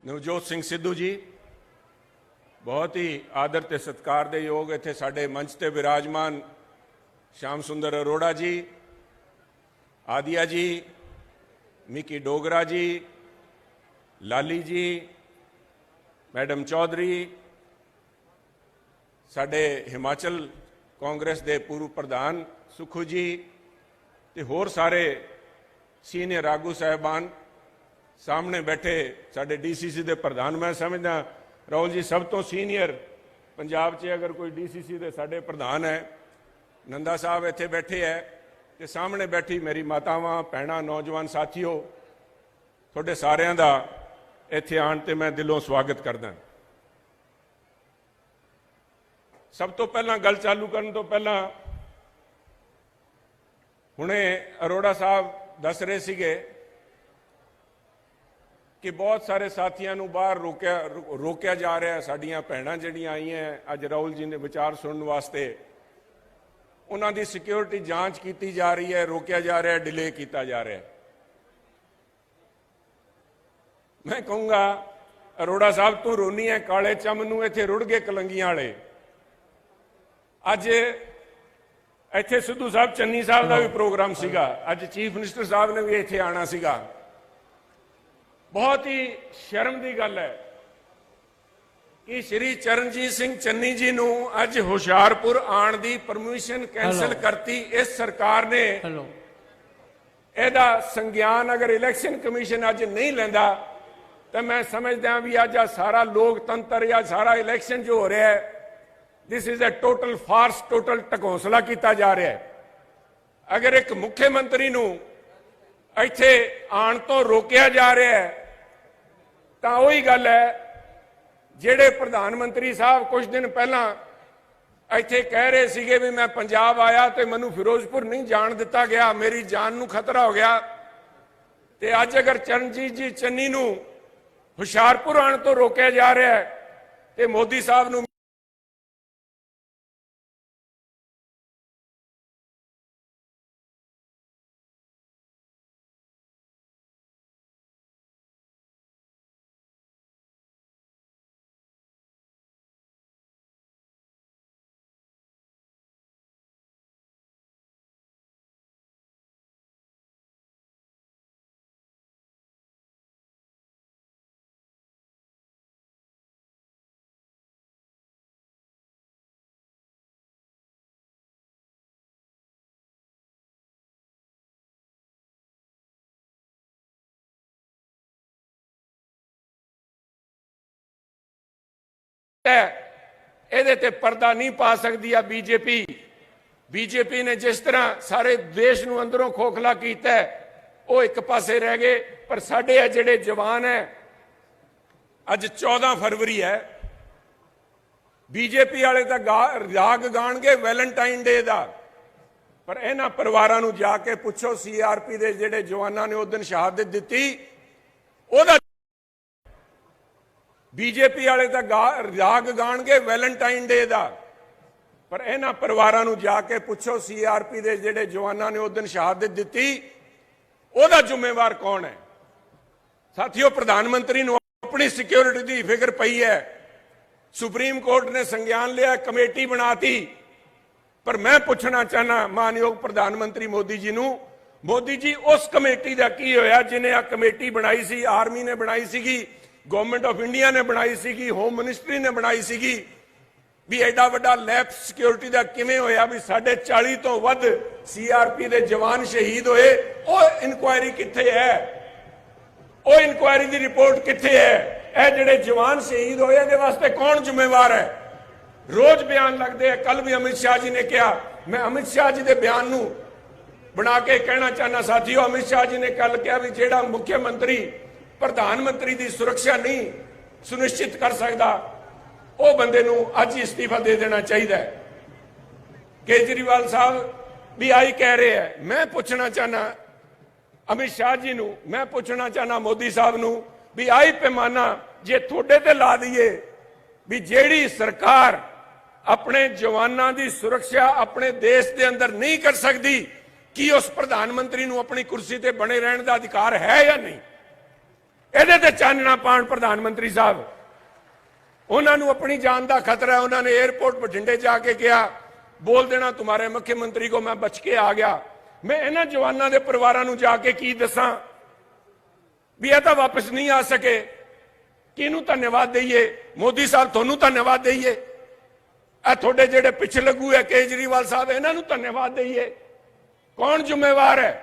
नवजोत सिंह सिद्धू जी, बहुत ही आदर ते सत्कार दे योग इत्थे साडे मंच ते विराजमान श्याम सुंदर अरोड़ा जी, आदिया जी, मिकी डोगरा जी, लाली जी, मैडम चौधरी, साडे हिमाचल कांग्रेस दे पूर्व प्रधान सुखू जी ते होर सारे सीनियर आगू साहबान, सामने बैठे साडे डीसीसी दे प्रधान, मैं समझदा राहुल जी सब तो सीनियर पंजाब च अगर कोई डीसीसी दे साडे प्रधान है, नंदा साहब इत्थे बैठे है, ते सामने बैठी मेरी मातावां भैणां नौजवान साथियों, तुहाडे सारियां दा इत्थे आण ते मैं दिलों स्वागत करदा। सब तो पहला गल चालू करन तो पहला हुणे अरोड़ा साहब दस रहे सीगे कि बहुत सारे साथियों को बाहर रोकया जा रहा है। साड़ियाँ भैणां जिहड़ियां आईयां अज राहुल जी ने विचार सुनने वास्ते, उन्हां दी सिक्योरिटी जांच की जा रही है, रोकया जा रहा है, डिले किया जा रहा है। मैं कहूँगा अरोड़ा साहब तू रोनी है काले चम नूं, इत्थे रुड़ गए कलंगियां वाले। अज इत्थे सिद्धू साहब चन्नी साहब का भी प्रोग्राम सीगा, अज चीफ मिनिस्टर साहब ने भी इत्थे आना सीगा। बहुत ही शर्म की गल है कि श्री चरणजीत सिंह चन्नी जी नूं अज हुशियारपुर आण दी परमिशन कैंसल करती इस सरकार ने। एदा संज्ञान अगर इलैक्शन कमीशन अज नहीं लेंदा तो मैं समझदा भी अज सारा लोकतंत्र या सारा इलैक्शन जो हो रहा है, this is a total farce, total ढकोसला किया जा रहा है। अगर एक मुख्यमंत्री नूं इत्थे आण तो रोकया जा रहा है तो वही गल है जिहड़े प्रधानमंत्री साहब कुछ दिन पहला इत्थे कह रहे सीगे भी मैं पंजाब आया तो मैनू फिरोजपुर नहीं जान दिता गया, मेरी जान नूं खतरा हो गया। ते अज अगर चरणजीत जी चन्नी नूं हुशियारपुर आण तो रोकया जा रहा है तो मोदी साहब नूं ये पर्दा नहीं पा सकती है बीजेपी। बीजेपी ने जिस तरह सारे देश नूं अंदरों खोखला किया है, वो एक पासे रह गए। पर साडे जिहड़े जवान है, अज 14 फरवरी है, बीजेपी वाले तो राग गाणगे वैलेंटाइन डे का, पर इन्हां परिवारां नूं जाके पुछो CRP दे जिहड़े जवानां ने उस दिन शहादत दी, ओहदा बीजेपी वाले तो राग गाणगे वैलेंटाइन डे का, पर इन्हां परिवारां नूं जाके पुछो CRP दे जिहड़े जवानां ने उस दिन शहादत दी, ओहदा जिम्मेवार कौन है। साथियों, प्रधानमंत्री नूं अपनी सिक्योरिटी की फिक्र पई है। सुप्रीम कोर्ट ने संज्ञान लिया, कमेटी बनाती, पर मैं पूछना चाहना मानयोग प्रधानमंत्री मोदी जी नूं, मोदी जी उस कमेटी का की होया जिन्हें आ कमेटी बनाई सी, आर्मी ने बनाई सीगी, गवर्नमेंट ऑफ इंडिया ने बनाई सीगी, होम मिनिस्ट्री ने बनाई सीगी, भी एडा वड्डा लैप सिक्योरिटी का किवें होया भी 40.5 तो वध CRP दे जवान शहीद होए। वो इंक्वायरी कित्थे है, वो इंक्वायरी की रिपोर्ट कित्थे है, ए जिहड़े जवान शहीद होए इहदे वास्ते कौन जिम्मेवार है। रोज बयान लगते हैं। कल भी अमित शाह जी ने कहा, मैं अमित शाह जी के बयान नूं बना के कहना चाहना साथियों, अमित शाह जी ने कल कहा भी जिहड़ा मुख्यमंत्री प्रधानमंत्री की सुरक्षा नहीं सुनिश्चित कर सकता, वो बंदे नूं अज इस्तीफा दे देना चाहिए। केजरीवाल साहब भी आई कह रहे हैं। मैं पूछना चाहना अमित शाह जी नूं, मैं पूछना चाहना मोदी साहब नूं भी आई पैमाना जे थोड़े ते ला दीए भी जेड़ी सरकार अपने जवानों की सुरक्षा अपने देश के अंदर नहीं कर सकती, कि उस प्रधानमंत्री नूं अपनी कुर्सी ते बने रहने का अधिकार है या नहीं। ਇਹਦੇ ਤੇ ਚਾਨਣਾ ਪਾਣ ਪ੍ਰਧਾਨ ਮੰਤਰੀ ਸਾਹਿਬ। ਉਹਨਾਂ ਨੂੰ ਆਪਣੀ ਜਾਨ ਦਾ ਖਤਰਾ है। उन्होंने एयरपोर्ट बठिंडे जाके कहा बोल देना तुम्हारे मुख्यमंत्री को मैं बच के आ गया। मैं इन्हां जवानों के परिवारों को जाके की दसां भी यह तो वापस नहीं आ सके। किनू धन्यवाद दईए? मोदी साहब तुहानू धन्यवाद दईए? थोड़े जेडे पिछ लगू है केजरीवाल साहब इन्हों धन्यवाद दईए? कौन जिम्मेवार है?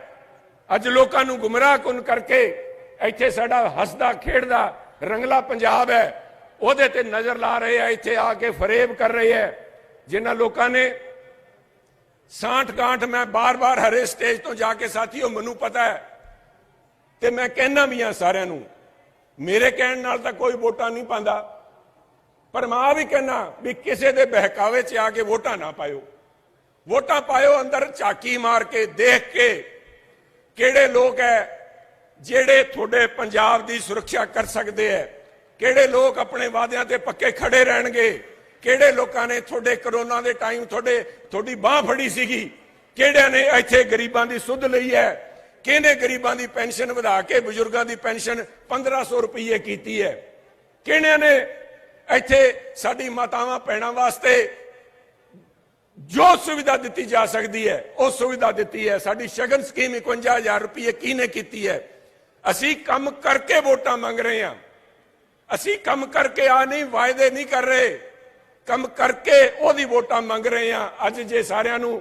अज लोगों को गुमराह कुन करके इत्थे साडा हसदा खेड़दा रंगला पंजाब है ਉਹਦੇ ਤੇ नजर ला रहे हैं, इत्थे आके फरेब कर रहे हैं। जिन्हां लोगों ने सांठ गांठ मैं बार बार हरे स्टेज तो जाके साथियों मैनू पता है ते मैं कहना भी हाँ सारिਆਂ ਨੂੰ मेरे कहण नाल तां कोई वोटां नहीं पांदा पर मैं भी कहना भी किसी दे बहकावे च आके वोटां ना पायो। वोटां पायो अंदर झाकी मार के देख के किहड़े लोग है जिहड़े तुहाडे पंजाब दी सुरक्षा कर सकते हैं, किहड़े लोग अपने वादियां ते पक्के खड़े रहणगे, किहड़े लोकां ने तुहाडे करोना दे टाइम तुहाडी बांह फड़ी सीगी, किहड़ियां ने इत्थे गरीबां दी सुध लई है, किहने गरीबां दी पेंशन वधा के बजुर्गां दी पेंशन 1500 रुपये कीती है, किहड़ियां ने इत्थे साडी मातावां भैणां वास्ते जो सुविधा दी जा सकती है वो सुविधा दी है। साडी शगन स्कीम 51,000 रुपये किहने कीती है? असीं काम करके वोटां मंग रहे हैं। असीं काम करके आ नहीं वायदे नहीं कर रहे, काम करके ओदी वोटां मंग रहे हैं। अज जे सारिਆਂ ਨੂੰ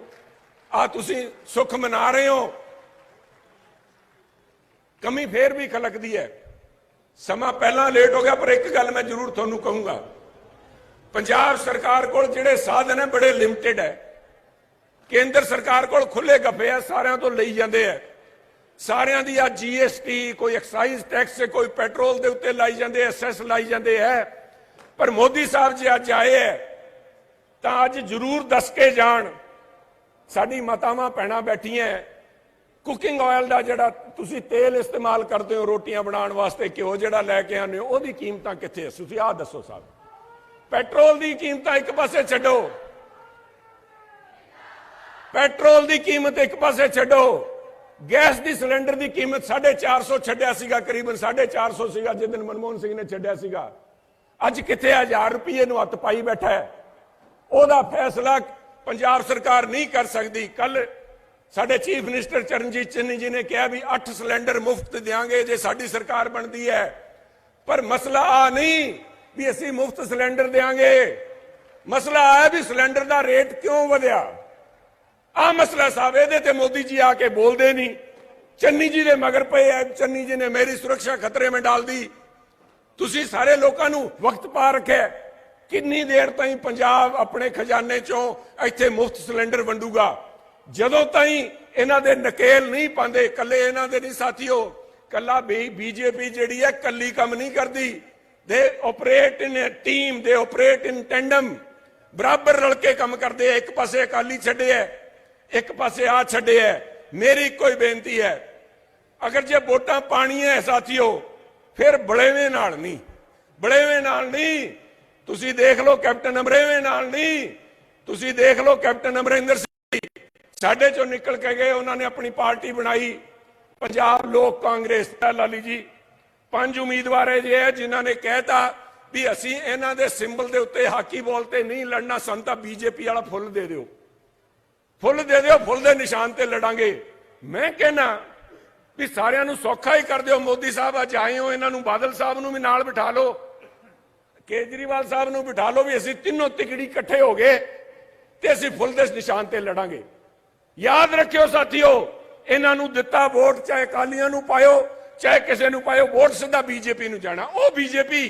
आ तुसीं सुख मना रहे हो, कमी फिर भी खलकदी है। समा पहला लेट हो गया पर एक गल मैं जरूर तुहानूं कहूंगा, पंजाब सरकार कोल जिहड़े साधन है बड़े लिमिटेड है। केंद्र सरकार कोल खुले गफे है, सारिਆਂ ਤੋਂ ਲਈ ਜਾਂਦੇ है। सारिਆਂ ਦੀ आ GST कोई एक्साइज टैक्स से कोई पेट्रोल के उत्ते लाई जाते, एसएस लाई जाते है। पर मोदी साहब जी अज आए है तो अज जरूर दस के जान साडी मातावां भैणां बैठियां कुकिंग ऑयल का जिहड़ा तुसीं तेल इस्तेमाल करते हो रोटियां बनाउण वास्ते, घ्यो जिहड़ा लैके आने हो ओहदी कीमतां कित्थे? तुसीं आ दसो साहब। पेट्रोल की कीमतां एक पासे छड्डो, पेट्रोल की कीमत एक पासे छड्डो, गैस की सिलेंडर की कीमत 450 छड्या सीगा, करीबन 450 सीगा जिस दिन मनमोहन सिंह ने छड्या सीगा। अज कित्थे 1000 रुपये नूं हत्थ पाई बैठा है। ओहदा फैसला पंजाब सरकार नहीं कर सकती। कल साडे चीफ मिनिस्टर चरणजीत चन्नी जी ने कहा भी 8 सिलेंडर मुफ्त देंगे जे साडी सरकार बनती है। पर मसला आ नहीं भी असीं मुफ्त सिलेंडर देंगे, मसला है भी सिलेंडर का रेट क्यों वधिया। आ मसला साहब ये ते मोदी जी आके बोलते नहीं, चन्नी जी ने मगर पे है। चन्नी जी ने मेरी सुरक्षा खतरे में डाल दी। तुसी सारे लोगों को वक्त पा रखे कितनी देर ताईं पंजाब अपने खजाने चों इत्थे मुफ्त सिलेंडर वंडूगा। जदों ताईं इन्हां दे नकेल नहीं पांदे, कल्ले इन्हां दे नहीं साथियों, कल्ला भी बीजेपी जिहड़ी है कल्ली काम नहीं करती। They operate in team, they operate in tandem, बराबर रल के काम करते। एक पासे अकाली छड्डे है, एक पासे आ छड्डे है। मेरी कोई बेनती है, अगर जे वोटां पाणियां है साथियों फिर बड़ेवे नाल नहीं, बड़ेवे नाल नहीं। तुसी देख लो कैप्टन अमरेवे नाल नहीं, तुसी देख लो कैप्टन अमरिंदर सिंह साडे चों निकल के गए, उन्होंने अपनी पार्टी बनाई पंजाब लोक कांग्रेस। लाली जी 5 उम्मीदवार है जिन्हों ने कहता भी असी इन्हां दे सिंबल दे उत्ते हाकी बॉल ते नहीं लड़ना, सन तां बीजेपी वाला फुल दे दिओ, फुल दे दिओ, फुल दे निशान ते लड़ांगे। मैं कहना भी सारिਆਂ ਨੂੰ सौखा ही कर दिओ। मोदी साहब अज आए हो, इन्हों बादल साहब ਨੂੰ भी नाल बिठा लो, केजरीवाल साहब ਨੂੰ बिठा लो, भी असी तीनों तिकड़ी इकट्ठे हो गए ते असी फुल दे निशान ते लड़ांगे। याद रखियो साथियों, इन्हों दिता वोट चाहे अकालियां ਨੂੰ पायो चाहे किसी ਨੂੰ पायो, वोट सीधा बीजेपी ਨੂੰ जाना। वो बीजेपी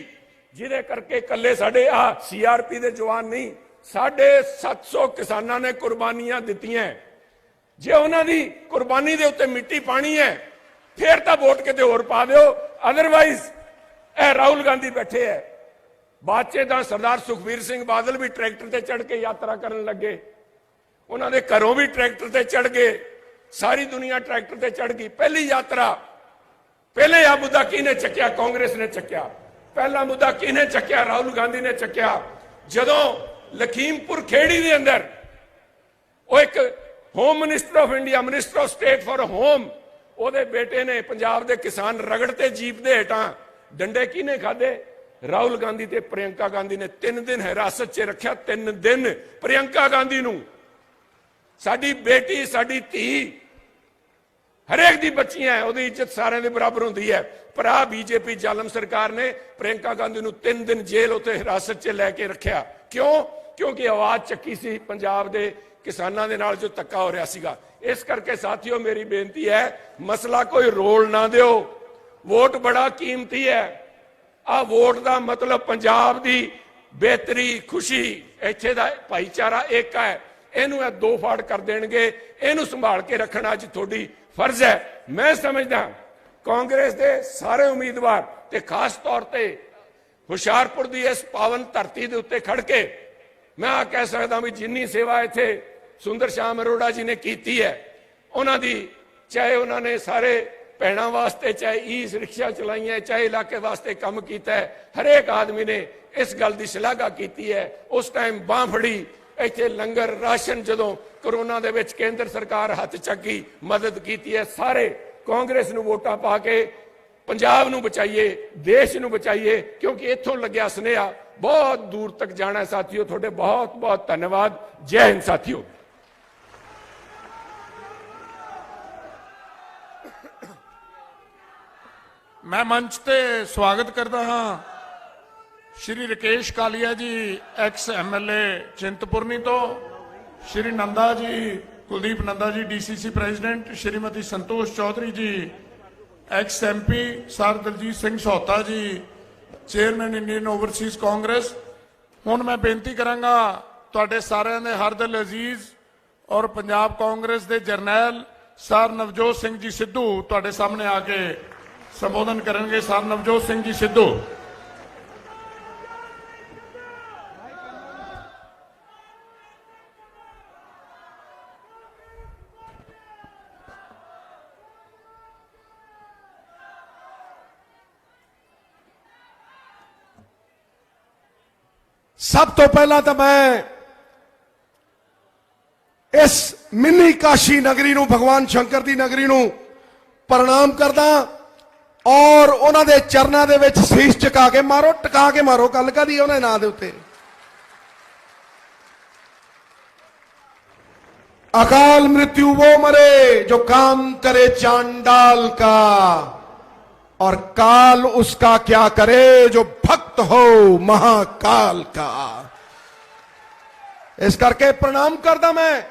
जिहदे करके कल्ले साडे आ CRP दे जवान नहीं, 750 किसानां ने कुर्बानियां दित्तियां। जे उन्हां दी कुर्बानी दे उत्ते मिट्टी पानी है फिर तो वोट किते होर पा दिओ। अदरवाइज ए राहुल गांधी बैठे है, बादचे दा सरदार सुखबीर सिंह बादल भी ट्रैक्टर ते चढ़ के यात्रा करन लगे, उन्हां दे घरों भी ट्रैक्टर ते चढ़ गए, सारी दुनिया ट्रैक्टर ते चढ़ गई। पहली यात्रा, पहले आ मुद्दा किहने चक्या? कांग्रेस ने चक्या। पहला मुद्दा किहने चक्या? राहुल गांधी ने चक्या। जदों लखीमपुर खेड़ी दे अंदर वो एक home minister of India, minister of state for home, ਉਹਦੇ बेटे ने पंजाब के किसान रगड़ते जीप दे हेठां डंडे किने खादे? राहुल गांधी ते प्रियंका गांधी ने 3 दिन हिरासत च रखा। 3 दिन प्रियंका गांधी नूं। साडी बेटी, साडी धी, हरेक दी बच्चियां है, उहदी इज्जत सारे दे बराबर हुंदी है। पर आ बीजेपी जालम सरकार ने प्रियंका गांधी नूं 3 दिन जेल उत्ते हिरासत च लैके रखिया। क्यों? क्योंकि आवाज चक्की सी पंजाब दे किसानां दे नाल जो धक्का हो रहा सीगा। इस करके साथियों मेरी बेनती है, मसला कोई रोल ना दिओ। वोट बड़ा कीमती है। आ वोट का मतलब पंजाब की बेहतरी, खुशी, इत्थे दा भाईचारा एक है। इनू 2 फाड़ कर देंगे। इनू संभाल के रखना अज थोड़ी फर्ज है। मैं समझदा कांग्रेस के सारे उम्मीदवार ते खास तौर पर हुशियारपुर की इस पावन धरती के उत्ते खड़ के मैं आ कह सकदा भी जिन्नी सेवा इत्थे सुंदर श्याम अरोड़ा जी ने की है, उन्होंने चाहे उन्होंने सारे भैणों वास्ते चाहे ई रिक्शा चलाई है, चाहे इलाके वास्ते काम किया है, हरेक आदमी ने इस गल की शलाघा की है। उस टाइम बांह फड़ी, इत्थे लंगर राशन जदों कोरोना दे विच केंद्र सरकार हाथ चक्की मदद की है। सारे कांग्रेस नूं वोटां पा के पंजाब नूं बचाइए, देश नूं बचाइए, क्योंकि इत्थों लग्या सुनेहा बहुत दूर तक जाना है। साथियों थोड़े बहुत बहुत धन्यवाद। जय हिंद साथियों। मैं मंच ते स्वागत करता हाँ श्री राकेश कालिया जी, एक्स MLA चिंतपुरनी तो, Shri Nanda ji, Kuldeep Nanda ji DCC president, Shrimati Santosh Chaudhary ji, ex MP sir Daljit Singh Sauta ji, chairman Indian overseas Congress. हुण मैं बेनती करांगा तुहाडे सारिआं दे हरदिल अजीज और पंजाब कांग्रेस के जरनैल सर नवजोत सिंह जी सिद्धू तुहाडे सामने आके संबोधन करेंगे। सर नवजोत सिंह जी सिद्धू। सब तो पहला तो मैं इस मिनी काशी नगरी नूं, भगवान शंकर दी नगरी नूं प्रणाम करदा और उन्हां दे चरनां दे विच शीश झुका के मारो, टका के मारो। गल कदी उन्हां दे नां दे उत्ते अकाल मृत्यु वो मरे जो काम करे चांडाल का, और काल उसका क्या करे जो भक्त हो महाकाल का। इस करके प्रणाम करदा मैं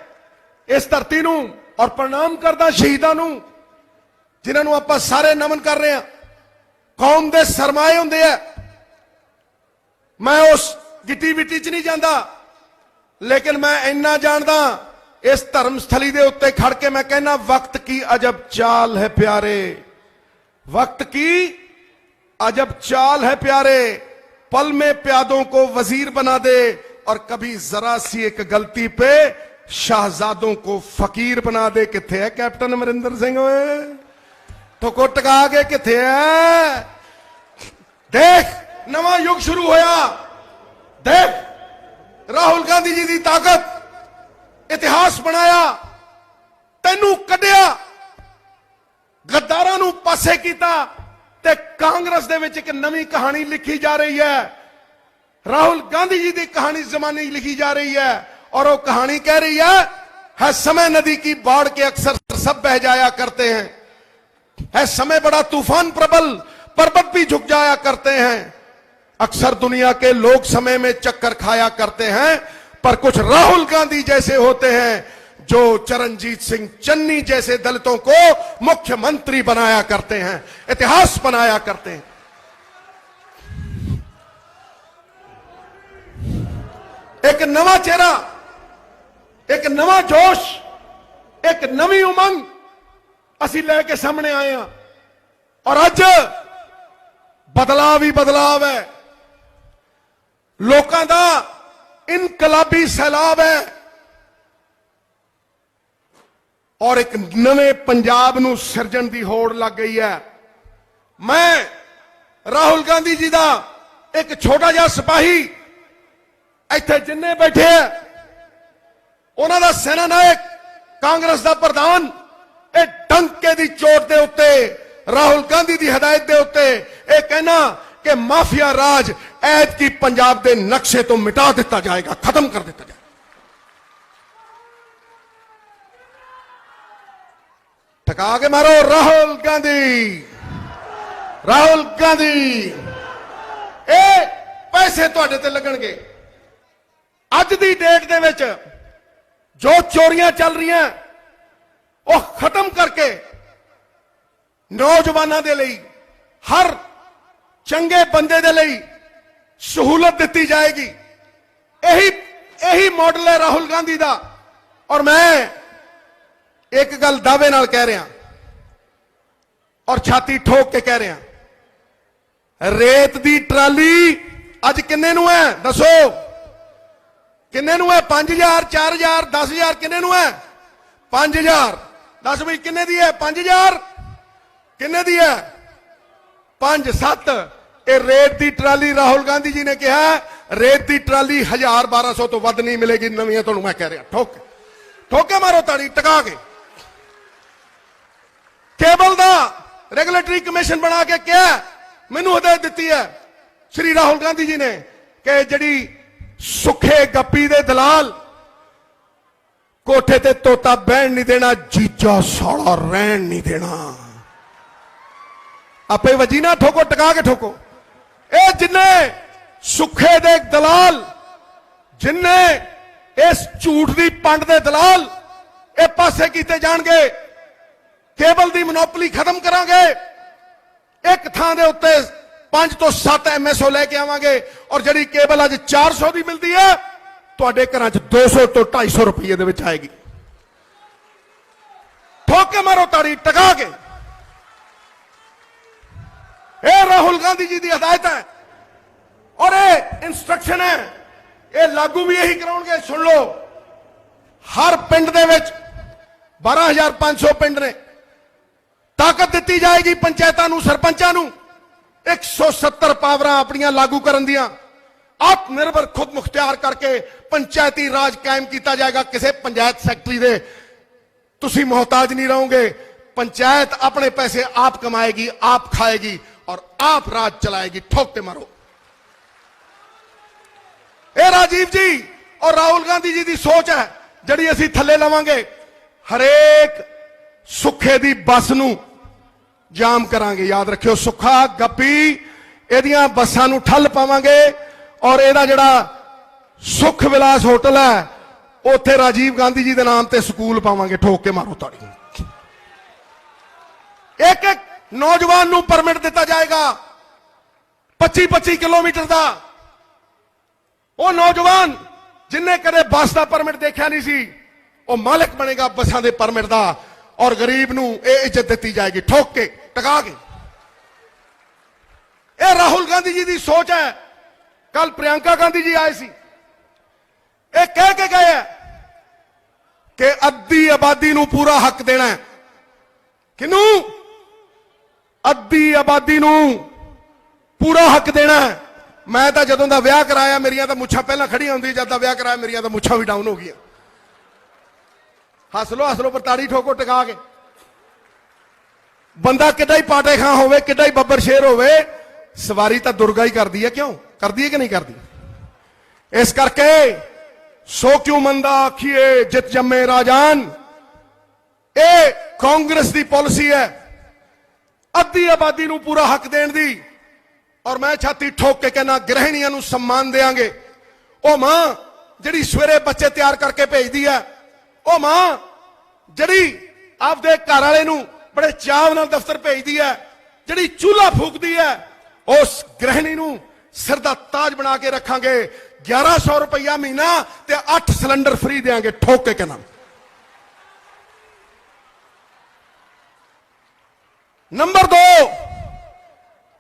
इस धरती नूं और प्रणाम करदा शहीदां नूं जिन्हां आपां सारे नमन कर रहे हैं। कौम दे सरमाए हुंदे आ। मैं उस गिट्टी विट्टी च नहीं जांदा, लेकिन मैं इन्ना जानदा इस धर्मस्थली दे उत्ते खड़ के मैं कहना, वक्त की अजब चाल है प्यारे, वक्त की अजब चाल है प्यारे। पल में प्यादों को वजीर बना दे और कभी जरा सी एक गलती पे शाहजादों को फकीर बना दे। किथे है कैप्टन अमरिंदर सिंह? तो को टका के किथे है? देख नवा युग शुरू होया। देख राहुल गांधी जी की ताकत, इतिहास बनाया, तेनू कढ़िया, गद्दारां नू पासे कीता ते कांग्रेस दे विच एक नवी कहानी लिखी जा रही है। राहुल गांधी जी की कहानी जमाने लिखी जा रही है और वो कहानी कह रही है समय नदी की बाढ़ के अक्सर सब बह जाया करते हैं, है समय बड़ा तूफान प्रबल पर्वत भी झुक जाया करते हैं, अक्सर दुनिया के लोग समय में चक्कर खाया करते हैं, पर कुछ राहुल गांधी जैसे होते हैं जो चरणजीत सिंह चन्नी जैसे दलितों को मुख्यमंत्री बनाया करते हैं, इतिहास बनाया करते हैं। एक नवा चेहरा, एक नवा जोश, एक नवी उमंग असी लेके सामने आए हैं और अज बदलाव ही बदलाव है। लोगों का इनकलाबी सैलाब है और एक नवे पंजाब नू सिरजन की होड़ लग गई है। मैं राहुल गांधी जी का एक छोटा जिहा सिपाही इत्थे जिन्ने बैठे हैं उन्हां दा सेना नायक कांग्रेस का प्रधान, ये डंके की चोट के उत्ते ਰਾਹੁਲ ਗਾਂਧੀ ਦੀ ਹਦਾਇਤ ਦੇ ਉੱਤੇ ਇਹ ਕਹਿਣਾ ਕਿ ਮਾਫੀਆ ਰਾਜ ਐਤਕੀ ਪੰਜਾਬ ਦੇ ਨਕਸ਼ੇ ਤੋਂ ਮਿਟਾ ਦਿੱਤਾ ਜਾਏਗਾ, ਖਤਮ ਕਰ ਦਿੱਤਾ ਜਾਏਗਾ। ਠਕਾ ਕੇ ਮਾਰੋ ਰਾਹੁਲ ਗਾਂਧੀ, ਰਾਹੁਲ ਗਾਂਧੀ। ਇਹ ਪੈਸੇ ਤੁਹਾਡੇ ਤੇ ਲੱਗਣਗੇ। ਅੱਜ ਦੀ ਡੇਟ ਦੇ ਵਿੱਚ ਜੋ ਚੋਰੀਆਂ ਚੱਲ ਰਹੀਆਂ ਉਹ ਖਤਮ ਕਰਕੇ ਨੌਜਵਾਨਾਂ ਦੇ ਲਈ, ਹਰ ਚੰਗੇ ਬੰਦੇ ਦੇ ਲਈ ਸਹੂਲਤ ਦਿੱਤੀ ਜਾਏਗੀ। ਇਹੀ ਮਾਡਲ ਹੈ ਰਾਹੁਲ ਗਾਂਧੀ ਦਾ। ਔਰ ਮੈਂ ਇੱਕ ਗੱਲ ਦਾਅਵੇ ਨਾਲ ਕਹਿ ਰਿਹਾ ਔਰ ਛਾਤੀ ਠੋਕ ਕੇ ਕਹਿ ਰਿਹਾ, ਰੇਤ ਦੀ ਟਰਾਲੀ ਅੱਜ ਕਿੰਨੇ ਨੂੰ ਹੈ ਦੱਸੋ? ਕਿੰਨੇ ਨੂੰ ਹੈ? 5000, 4000, 10000 ਕਿੰਨੇ ਨੂੰ ਹੈ? 5000। ਦੱਸ ਬਈ ਕਿੰਨੇ ਦੀ ਹੈ? 5000 ਕਿੰਨੇ ਦੀ ਹੈ? 5 7। ਇਹ ਰੇਤ ਦੀ ਟਰਾਲੀ ਰਾਹੁਲ ਗਾਂਧੀ ਜੀ ਨੇ ਕਿਹਾ ਰੇਤ ਦੀ ਟਰਾਲੀ 1000 1200 ਤੋਂ ਵੱਧ ਨਹੀਂ ਮਿਲੇਗੀ ਨਵੀਆਂ। ਤੁਹਾਨੂੰ ਮੈਂ ਕਹਿ ਰਿਹਾ, ਠੋਕੇ ਮਾਰੋ ਤਾੜੀ ਟਕਾ ਕੇ। ਕੇਬਲ ਦਾ ਰੈਗੂਲੇਟਰੀ ਕਮਿਸ਼ਨ ਬਣਾ ਕੇ ਕਿਹਾ, ਮੈਨੂੰ ਹਦਾਇਤ ਦਿੱਤੀ ਹੈ ਸ਼੍ਰੀ ਰਾਹੁਲ ਗਾਂਧੀ ਜੀ ਨੇ ਕਿ ਜਿਹੜੀ ਸੁੱਖੇ ਗੱਪੀ ਦੇ ਦਲਾਲ ਕੋਠੇ ਤੇ ਤੋਤਾ ਬਹਿਣ ਨਹੀਂ ਦੇਣਾ, ਜੀਜਾ ਸਾਲਾ ਰਹਿਣ ਨਹੀਂ ਦੇਣਾ। ਆਪੇ ਵਜੀ ਨਾ ਠੋਕੋ, ਟਕਾ ਕੇ ਠੋਕੋ। ਇਹ ਜਿੰਨੇ ਸੁੱਖੇ ਦੇ ਦਲਾਲ, ਜਿੰਨੇ ਇਸ ਝੂਠ ਦੀ ਪੰਡ ਦੇ ਦਲਾਲ, ਇਹ ਪਾਸੇ ਕੀਤੇ ਜਾਣਗੇ। ਕੇਬਲ ਦੀ ਮੋਨੋਪੋਲੀ ਖਤਮ ਕਰਾਂਗੇ। ਇੱਕ ਥਾਂ ਦੇ ਉੱਤੇ 5 ਤੋਂ 7 MSO ਲੈ ਕੇ ਆਵਾਂਗੇ ਔਰ ਜਿਹੜੀ ਕੇਬਲ ਅੱਜ 400 ਦੀ ਮਿਲਦੀ ਹੈ ਤੁਹਾਡੇ ਘਰਾਂ 'ਚ 200 ਤੋਂ 250 ਰੁਪਏ ਦੇ ਵਿੱਚ ਆਏਗੀ। ਠੋਕ ਕੇ ਮਾਰੋ ਤਾੜੀ ਟਕਾ ਕੇ। ਇਹ ਰਾਹੁਲ ਗਾਂਧੀ ਜੀ ਦੀ ਹਦਾਇਤ ਹੈ ਔਰ ਇਹ ਇਨਸਟਰਕਸ਼ਨ ਹੈ। ਇਹ ਲਾਗੂ ਵੀ ਇਹੀ ਕਰਾਉਣਗੇ। ਸੁਣ ਲਓ, ਹਰ ਪਿੰਡ ਦੇ ਵਿੱਚ 12500 ਪਿੰਡ ਨੇ। ਤਾਕਤ ਦਿੱਤੀ ਜਾਏਗੀ ਪੰਚਾਇਤਾਂ ਨੂੰ, ਸਰਪੰਚਾਂ ਨੂੰ 170 ਪਾਵਰਾਂ ਆਪਣੀਆਂ ਲਾਗੂ ਕਰਨ ਦੀਆਂ। ਆਤਮ ਨਿਰਭਰ ਖੁਦ ਮੁਖਤਿਆਰ ਕਰਕੇ ਪੰਚਾਇਤੀ ਰਾਜ ਕਾਇਮ ਕੀਤਾ ਜਾਏਗਾ। ਕਿਸੇ ਪੰਚਾਇਤ ਸੈਕਟਰੀ ਦੇ ਤੁਸੀਂ ਮੁਹਤਾਜ ਨਹੀਂ ਰਹੋਗੇ। पंचायत अपने पैसे आप कमाएगी, आप खाएगी और आप राज चलाएगी। ठोकते मारो। ए राजीव जी और राहुल गांधी जी की सोच है जिहड़ी असीं थल्ले लवांगे, हरेक सुखे दी बस नूं जाम करांगे। याद रखियो, सुखा गप्पी इहदियां बसां नूं ठल पावांगे और इहदा जिहड़ा सुख विलास होटल है उत्थे राजीव गांधी जी के नाम ते स्कूल पावांगे। ठोक के मारो ताड़ी। एक एक नौजवान नूं परमिट दिता जाएगा 25-25 किलोमीटर का। वो नौजवान जिन्हें कदे बस का परमिट देखा नहीं सी, वो मालिक बनेगा बसां दे परमिट का और गरीब नूं ये इज्जत दी जाएगी। ठोक के टका के। ये राहुल गांधी जी की सोच है। कल प्रियंका गांधी जी आए सी, ये कह के गए हैं कि अद्धी आबादी नूं पूरा हक देना है। किनू? अद्धी आबादी नूं पूरा हक देना है। मैं तो जदों दा विआह कराया मेरियां तो मुछां पहला खड़ियां हुंदी, जद दा विआह कराया मेरियां तो मुछां भी डाउन हो गई। हस लो पर ताड़ी ठोको टका के। बंदा किड्डा ही पाटे खां होवे, किड्डा ही बब्बर शेर होवे, सवारी तो दुर्गा ही करदी है। क्यों करदी है कि नहीं करदी? इस करके सो क्यों मंदा आखिए जित जम्मे राजान। ए कांग्रेस की पॉलिसी है अद्धी आबादी नूं पूरा हक देण दी। और मैं छाती ठोक के कहना गृहिणियां नूं सम्मान देंगे। ओ मां जिहड़ी सवेरे बच्चे तैयार करके भेजदी है, ओ मां जिहड़ी आपदे घर वाले नूं बड़े चाव नाल दफ्तर भेजदी है, जिहड़ी चूल्हा फूकदी है, उस गृहिणी नूं सिर दा ताज बना के रखांगे। 1100 रुपया महीना ते 8 सिलेंडर फ्री देंगे। ठोक के कहना। नंबर 2,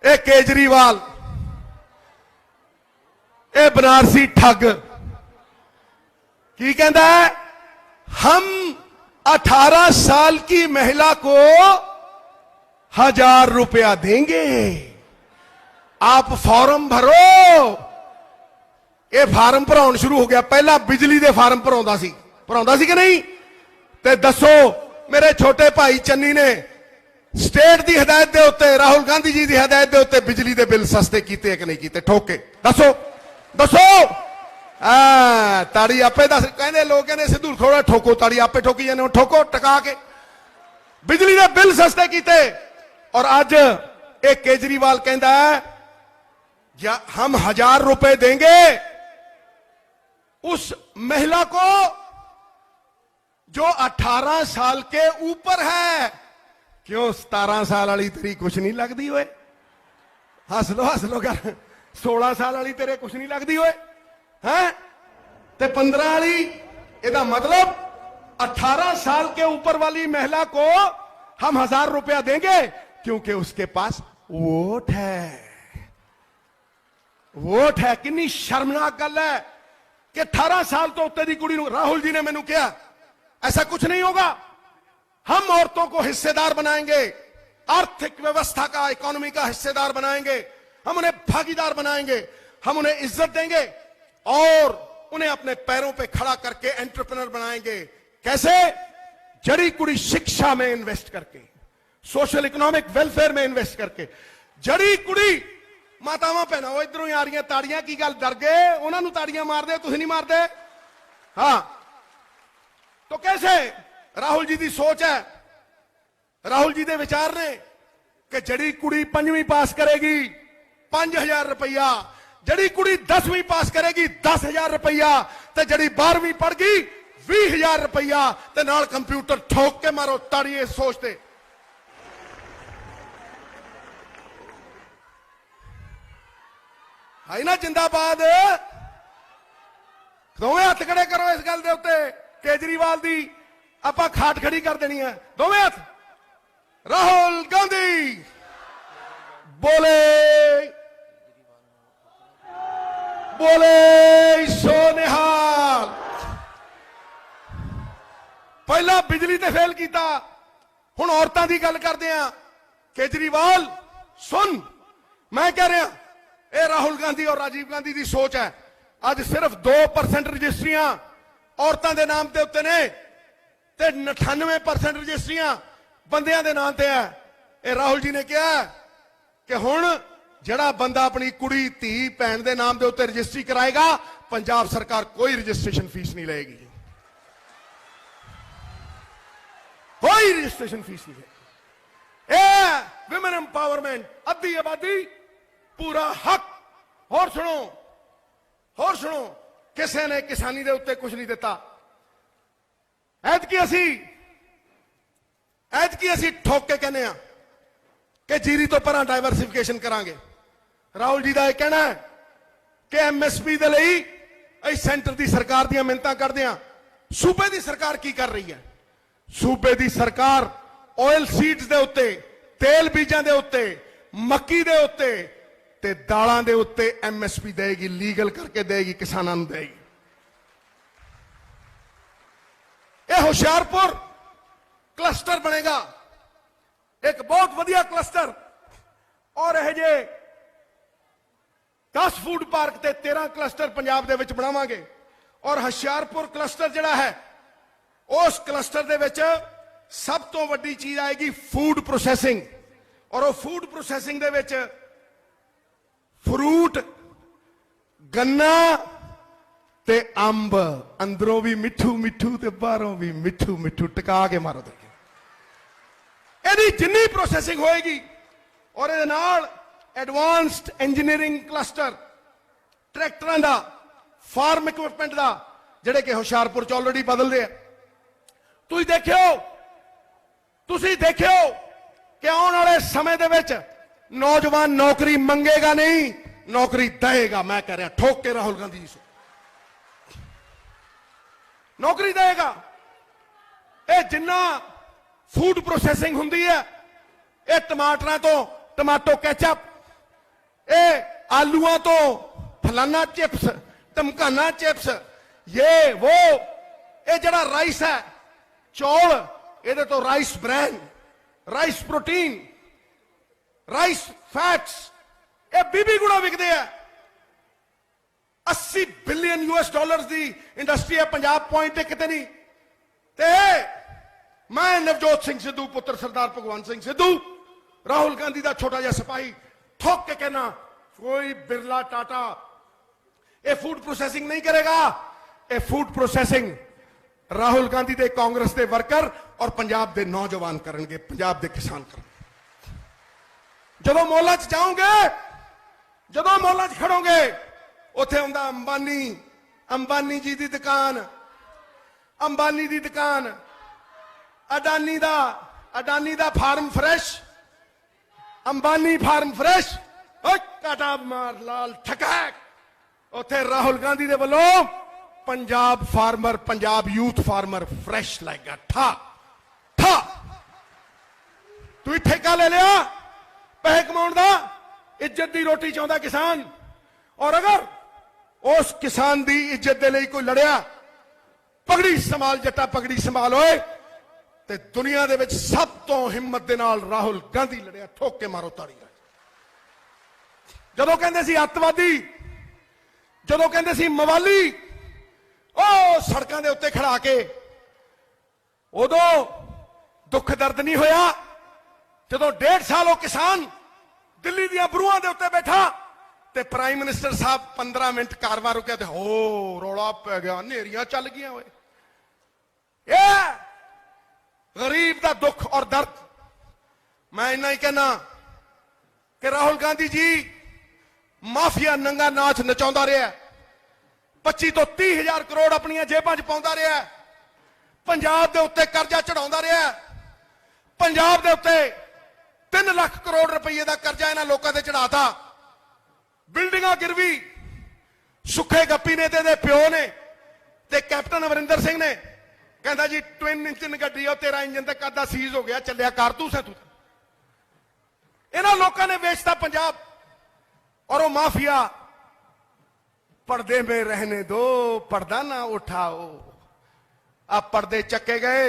ए केजरीवाल, ए बनारसी ठग की कहता है, हम 18 साल की महिला को 1000 रुपया देंगे, आप फॉर्म भरो। ये फार्म भराउण शुरू हो गया। पहला बिजली दे फार्म भराउंदा सी कि नहीं? ते दसो मेरे छोटे भाई चन्नी ने स्टेट की हिदायत के उत्ते राहुल गांधी जी की हिदायत के उत्ते बिजली के बिल सस्ते किए कि नहीं किए? ठोक के दसो दसो। ताड़ी आपे दस कहते लोग कहते सिद्धू थोड़ा ठोको, ताड़ी आपे ठोकी जाने, ठोको टका के बिजली के बिल सस्ते किए। और अज एक केजरीवाल कहता है या हम 1000 रुपए देंगे उस महिला को जो 18 साल के ऊपर है। क्यों 17 साल वाली तेरी कुछ नहीं लगती होए? हस लो कर 16 साल वाली तेरे कुछ नहीं लगती होए हैं? ते 15 वाली, ਇਹਦਾ मतलब 18 साल के ऊपर वाली महिला को हम 1000 रुपया देंगे क्योंकि उसके पास वोट है। वोट है। कितनी शर्मनाक गल है कि 18 साल तो उत्ते दी कुड़ी नूं राहुल जी ने मैनू कहा ऐसा कुछ नहीं होगा, हम औरतों को हिस्सेदार बनाएंगे, आर्थिक व्यवस्था का, इकोनॉमी का हिस्सेदार बनाएंगे, हम उन्हें भागीदार बनाएंगे, हम उन्हें इज्जत देंगे और उन्हें अपने पैरों पे खड़ा करके एंटरप्रेन्योर बनाएंगे। कैसे? जड़ी कुड़ी शिक्षा में इन्वेस्ट करके, सोशल इकोनॉमिक वेलफेयर में इन्वेस्ट करके। जड़ी कुड़ी मातावां भैनां इधरों ही आ रही ताड़ियां की गल डर गए, उन्होंने ताड़ियां मारदे, तुसीं नहीं मारदे? हाँ, तो कैसे? राहुल जी की सोच है, राहुल जी के विचार ने कि जड़ी कुड़ी 5वीं पास करेगी 5000 रुपया, जड़ी कुड़ी 10वीं पास करेगी 10,000 रुपया, ते जड़ी 12वीं पढ़ गई 20,000 रुपया, ते नाल कंप्यूटर ठोक के मारो ताड़ी। इस सोचते है ना जिंदाबाद। दोवें हाथ खड़े करो इस गल दे उत्ते। केजरीवाल दी आपां खाट खड़ी कर देनी है। दोवें हाथ। राहुल गांधी बोले बोले सो निहाल। पहला बिजली ते फेल किया, हुण औरतां दी गल करदे आ। केजरीवाल सुन, मैं कह रहा ये राहुल गांधी और राजीव गांधी की सोच है। आज सिर्फ 2% रजिस्ट्रियां औरतों के नाम के उत्ते ने ते 98% रजिस्ट्रियां बंदियां के नाम से है। ये राहुल जी ने कहा कि हुण जड़ा बंदा अपनी कुड़ी धी भैन के नाम के उत्ते रजिस्ट्री कराएगा, पंजाब सरकार कोई रजिस्ट्रेशन फीस नहीं लेगी, कोई रजिस्ट्रेशन फीस नहीं लेगी। विमेन एम्पावरमेंट, अद्धी आबादी पूरा हक। और सुनो, किसी ने किसानी के उत्ते कुछ नहीं दिता। ऐतकी असी ठोक के कहने कि जीरी तो पर डाइवर्सिफिकेशन करांगे। राहुल जी का यह कहना है कि MSP के लिए सेंटर की सरकार दी मिन्नतां करदे हां। सूबे की सरकार की कर रही है? सूबे की सरकार ऑयल सीड्स के उत्ते, तेल बीजां के उत्ते, मक्की के उत्ते ते दालां दे उत्ते MSP देगी, लीगल करके देगी, किसानां नूं देगी। यह होशियारपुर क्लस्टर बनेगा, एक बहुत वधिया क्लस्टर। और यह जे 10 फूड पार्क ते 13 क्लस्टर पंजाब दे विच बनावांगे। और होशियारपुर क्लस्टर जिहड़ा है, उस क्लस्टर दे विच सब तो वड्डी चीज आएगी फूड प्रोसैसिंग। और वो food processing they which fruit, गन्ना ते अंब, अंदरों भी मिठू मिठू ते बाहरों भी मिठू मिठू, टका के मारो देखिए। यदि जिन्नी प्रोसैसिंग होएगी और ये नाल एडवांस्ड इंजीनियरिंग क्लस्टर, ट्रैक्टरां दा, फार्म इक्विपमेंट दा, जिहड़े कि होशियारपुर च ऑलरेडी बदलदे आ। तुसीं देखियो कि आने वाले समय दे विच नौजवान नौकरी मंगेगा नहीं, नौकरी देगा। मैं कह रहा ठोक के राहुल गांधी जी से नौकरी देगा। ये जिन्ना फूड प्रोसैसिंग हुंदी है, ये टमाटरां तो टमाटो कैचअप, ये आलूआं तो फलाना चिप्स, टमकाना चिप्स, ये वो, ये जड़ा राइस है, चौल, ये तो rice bran, rice protein, rice fats, ये 20 गुणा विकते हैं। 80 बिलियन US डॉलर्स की इंडस्ट्री है पंजाब पॉइंट कितने नहीं। ते मैं नवजोत सिंह सिद्धू पुत्र सरदार भगवंत सिंह सिद्धू राहुल गांधी का छोटा जिहा सिपाही ठोक के कहना, कोई बिरला टाटा ये फूड प्रोसैसिंग नहीं करेगा। ये फूड प्रोसैसिंग राहुल गांधी के कांग्रेस के वर्कर और पंजाब के नौजवान करेंगे, पंजाब के किसान करेंगे। जदों मॉलां च जाओगे, जदों मॉलां च खड़ोगे, उत्थे हुंदा अंबानी, अंबानी जी की दुकान, अंबानी की दुकान, अडानी दा farm fresh, Ambani farm fresh, काटा मार लाल ठकैक, उत्थे राहुल गांधी दे वल्लों Punjab farmer, Punjab youth farmer fresh लाएगा। ठा ठा तू ठेका ले लिया पैसे कमाउण दा, इज्जत दी रोटी चाहुंदा किसान। और अगर उस किसान दी इज्जत दे लई कोई लड़िया, पगड़ी संभाल जट्टा, पगड़ी संभाल होए, ते दुनिया दे विच सब तो हिम्मत दे नाल राहुल गांधी लड़िया। ठोक के मारो ताड़ी। जदों कहंदे सी अतवादी, जदों कहंदे सी मवाली, ओ सड़कां दे उत्ते खड़ा के, उदों दुख दर्द नहीं होया। जदों 1.5 साल वो किसान दिल्ली दियां बरूआं दे उत्ते बैठा ते प्राइम मिनिस्टर साहब 15 मिनट कारवां रुके ते हो रौला पै गया, नेरियां चल गईयां। होए गरीब का दुख और दर्द। मैं इन्ना ही कहना कि राहुल गांधी जी माफिया नंगा नाच नचाउंदा रहा, 25 तो 30 हजार करोड़ अपनी जेबां च पाउंदा रहा, पंजाब दे उत्ते कर्जा चढ़ाउंदा रहा, पंजाब दे उत्ते 3 लाख करोड़ रुपये का कर्जा इन्हां लोकां ते चढ़ाता। बिल्डिंगां गिरवी सुखे गप्पी ने ते प्यो ने ते कैप्टन अमरिंदर सिंह ने कहता जी ट्विन इंजन गड्डी है, तेरा इंजन तो कदा सीज हो गया, चलिया कारतूस है तू। इन्हां लोकां ने बेचता पंजाब। और वो माफिया पर्दे में रहने दो, पर्दा ना उठाओ। अब पर्दे चक्के गए,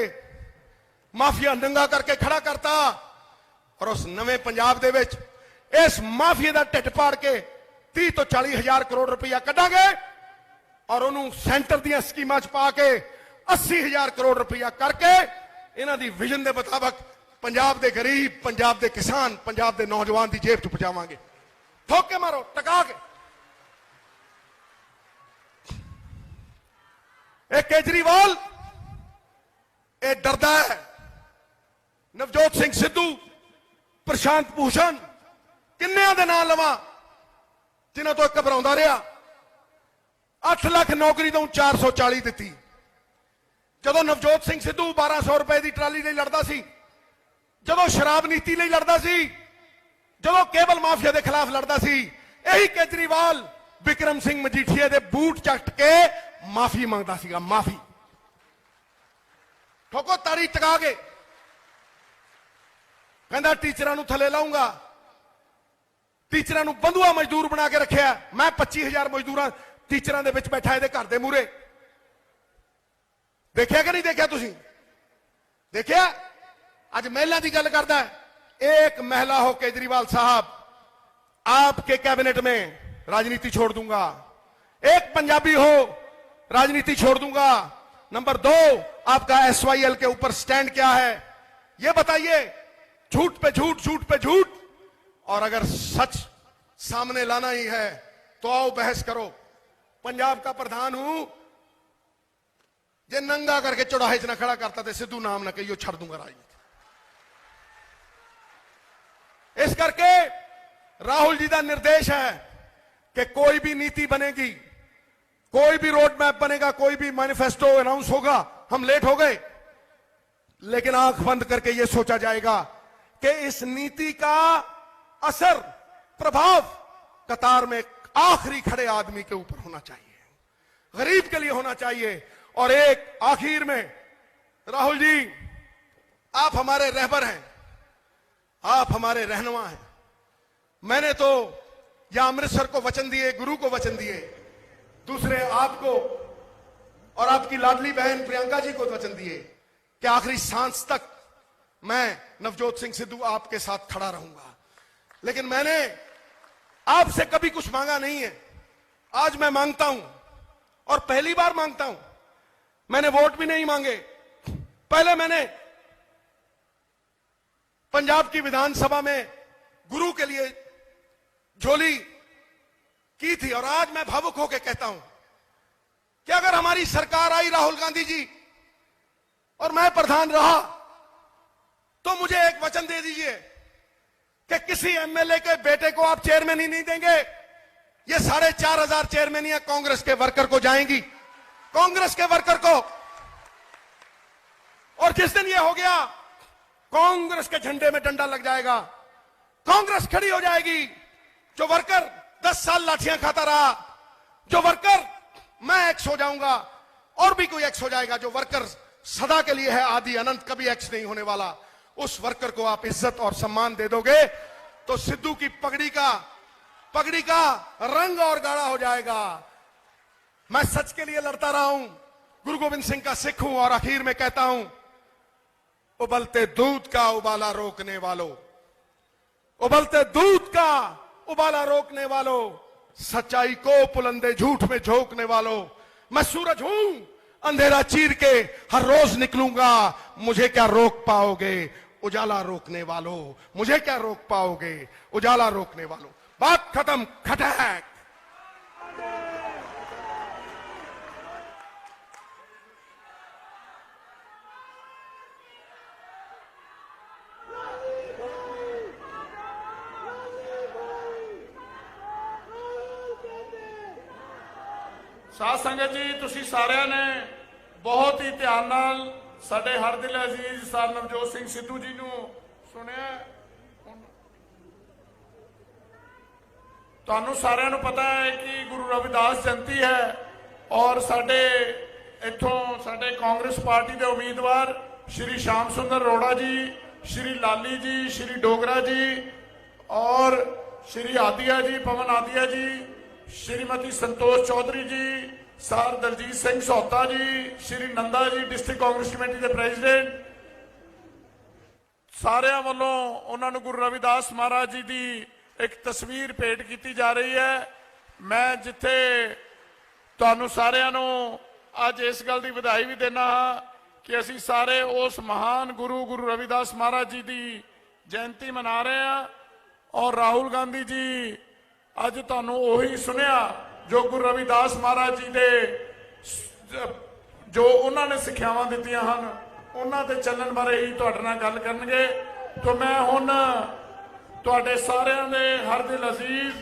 माफिया नंगा करके खड़ा करता। और उस नवे पंजाब दे विच इस माफिया का ढिड पाड़ के 30 तो 40 हजार करोड़ रुपया कढ़ांगे और उन्होंने सेंटर दियां स्कीमां च पा के 80 हजार करोड़ रुपया करके इन्हां दी विजन के मुताबिक पंजाब के गरीब, पंजाब के किसान, पंजाब के नौजवान की जेब च पहुंचावांगे। ठोक के मारो, टका के। एक केजरीवाल ये डरदा है। नवजोत सिंह सिद्धू, प्रशांत भूषण, किन्नियां दे नाम लवां जिन्हां तो घबराउंदा रहा। 8 लाख नौकरी तो 440 दी। जदों नवजोत सिंह सिद्धू 1200 रुपए की ट्राली लई लड़दा सी, जदों शराब नीति लई लड़दा सी, जदों केबल माफिया के खिलाफ लड़दा सी, यही केजरीवाल विक्रम सिंह मजीठिया के बूट चट के माफी मंगदा सीगा। माफी ठोको ताड़ी टका के। कहंदा टीचरां नूं थले लाऊंगा, टीचरां नूं बंधुआ मजदूर बना के रखिया। मैं 25,000 मजदूरां टीचरां दे विच बैठा इहदे घर दे मूहरे। देखिया कि नहीं देखिया? तुसीं देखिया? अज महिला की गल करदा है। एक महिला हो केजरीवाल साहब, आपके कैबिनेट में राजनीति छोड़ दूंगा। एक पंजाबी हो, राजनीति छोड़ दूंगा। नंबर 2, आपका SYL के ऊपर स्टैंड क्या है ये बताइए। झूठ पे झूठ, झूठ पे झूठ। और अगर सच सामने लाना ही है तो आओ बहस करो। पंजाब का प्रधान हूं, जे नंगा करके चौराहे च ना खड़ा करता तो सिद्धू नाम ना कहियो, छड़ दूंगा राजनीति। इस करके राहुल जी का निर्देश है कि कोई भी नीति बनेगी, कोई भी रोड मैप बनेगा, कोई भी मैनिफेस्टो अनाउंस होगा, हम लेट हो गए, लेकिन आंख बंद करके यह सोचा जाएगा कि इस नीति का असर, प्रभाव कतार में आखिरी खड़े आदमी के ऊपर होना चाहिए, गरीब के लिए होना चाहिए। और एक आखिर में, राहुल जी आप हमारे रहबर हैं, आप हमारे रहनुमा हैं। मैंने तो या अमृतसर को वचन दिए, गुरु को वचन दिए, दूसरे आपको और आपकी लाडली बहन प्रियंका जी को वचन दिए कि आखिरी सांस तक मैं नवजोत सिंह सिद्धू आपके साथ खड़ा रहूंगा। लेकिन मैंने आपसे कभी कुछ मांगा नहीं है। आज मैं मांगता हूं और पहली बार मांगता हूं। मैंने वोट भी नहीं मांगे। पहले मैंने पंजाब की विधानसभा में गुरु के लिए झोली की थी। और आज मैं भावुक होकर कहता हूं कि अगर हमारी सरकार आई, राहुल गांधी जी, और मैं प्रधान रहा, तो मुझे एक वचन दे दीजिए कि किसी एमएलए के बेटे को आप चेयरमैन ही नहीं देंगे। ये 4,500 चेयरमैनियां कांग्रेस के वर्कर को जाएंगी, कांग्रेस के वर्कर को। और जिस दिन ये हो गया, कांग्रेस के झंडे में डंडा लग जाएगा, कांग्रेस खड़ी हो जाएगी। जो वर्कर 10 साल लाठियां खाता रहा, जो वर्कर, मैं एक्स हो जाऊंगा और भी कोई एक्स हो जाएगा, जो वर्कर सदा के लिए है, आदि अनंत, कभी एक्स नहीं होने वाला, उस वर्कर को आप इज्जत और सम्मान दे दोगे तो सिद्धू की पगड़ी का रंग और गाढ़ा हो जाएगा। मैं सच के लिए लड़ता रहा हूं, गुरु गोविंद सिंह का सिख हूं, और आखिर में कहता हूं, उबलते दूध का उबाला रोकने वालों, उबलते दूध का उबाला रोकने वालों, सच्चाई को पुलंदे झूठ में झोंकने वालों, मैं सूरज हूं, अंधेरा चीर के हर रोज निकलूंगा, मुझे क्या रोक पाओगे उजाला रोकने वालों, मुझे क्या रोक पाओगे उजाला रोकने वालों। बात खत्म, खटैक। ਸਾਧ ਸੰਗਤ ਜੀ, ਤੁਸੀਂ ਸਾਰਿਆਂ ਨੇ ਬਹੁਤ ਹੀ ਧਿਆਨ ਨਾਲ ਸਾਡੇ ਹਰ ਦਿਲ ਅਜ਼ੀਜ਼ ਸਰ ਨਵਜੋਤ ਸਿੰਘ ਸਿੱਧੂ ਜੀ ਨੂੰ ਸੁਣਿਆ। ਤੁਹਾਨੂੰ ਸਾਰਿਆਂ ਨੂੰ ਪਤਾ ਹੈ ਕਿ ਗੁਰੂ ਰਵਿਦਾਸ ਜਯੰਤੀ ਹੈ, ਔਰ ਸਾਡੇ ਇੱਥੋਂ ਸਾਡੇ ਕਾਂਗਰਸ ਪਾਰਟੀ ਦੇ ਉਮੀਦਵਾਰ ਸ਼੍ਰੀ ਸ਼ਾਮ ਸੁੰਦਰ ਅਰੋੜਾ ਜੀ, ਸ਼੍ਰੀ ਲਾਲੀ ਜੀ, ਸ਼੍ਰੀ ਡੋਗਰਾ ਜੀ, ਔਰ ਸ਼੍ਰੀ ਆਦੀਆ ਜੀ, ਪਵਨ ਆਦੀਆ ਜੀ, श्रीमती संतोष चौधरी जी, सर दलजीत सिंह सौता जी, श्री नंदा जी, डिस्ट्रिक्ट कांग्रेस कमेटी के प्रेजिडेंट, सारे वालों उन्होंने गुरु रविदास महाराज जी की एक तस्वीर भेंट की जा रही है। मैं जिथे तुहानू सारिਆਂ ਨੂੰ ਅੱਜ इस गल की ਵਧਾਈ भी देना हाँ कि असी सारे उस महान गुरु रविदास महाराज जी की जयंती मना रहे हैं। और राहुल गांधी जी ਅੱਜ ਤੁਹਾਨੂੰ ਉਹੀ ਸੁਣਿਆ ਜੋ ਗੁਰੂ ਰਵਿਦਾਸ ਮਹਾਰਾਜ ਜੀ ਦੇ ਜੋ ਉਹਨਾਂ ਨੇ ਸਿੱਖਿਆਵਾਂ ਦਿੱਤੀਆਂ ਹਨ, ਉਹਨਾਂ ਤੇ ਚੱਲਣ ਬਾਰੇ ਹੀ ਤੁਹਾਡੇ ਨਾਲ ਗੱਲ ਕਰਨਗੇ। ਤਾਂ ਮੈਂ ਹੁਣ ਤੁਹਾਡੇ ਸਾਰਿਆਂ ਦੇ ਹਰ ਦਿਲ ਅਜ਼ੀਜ਼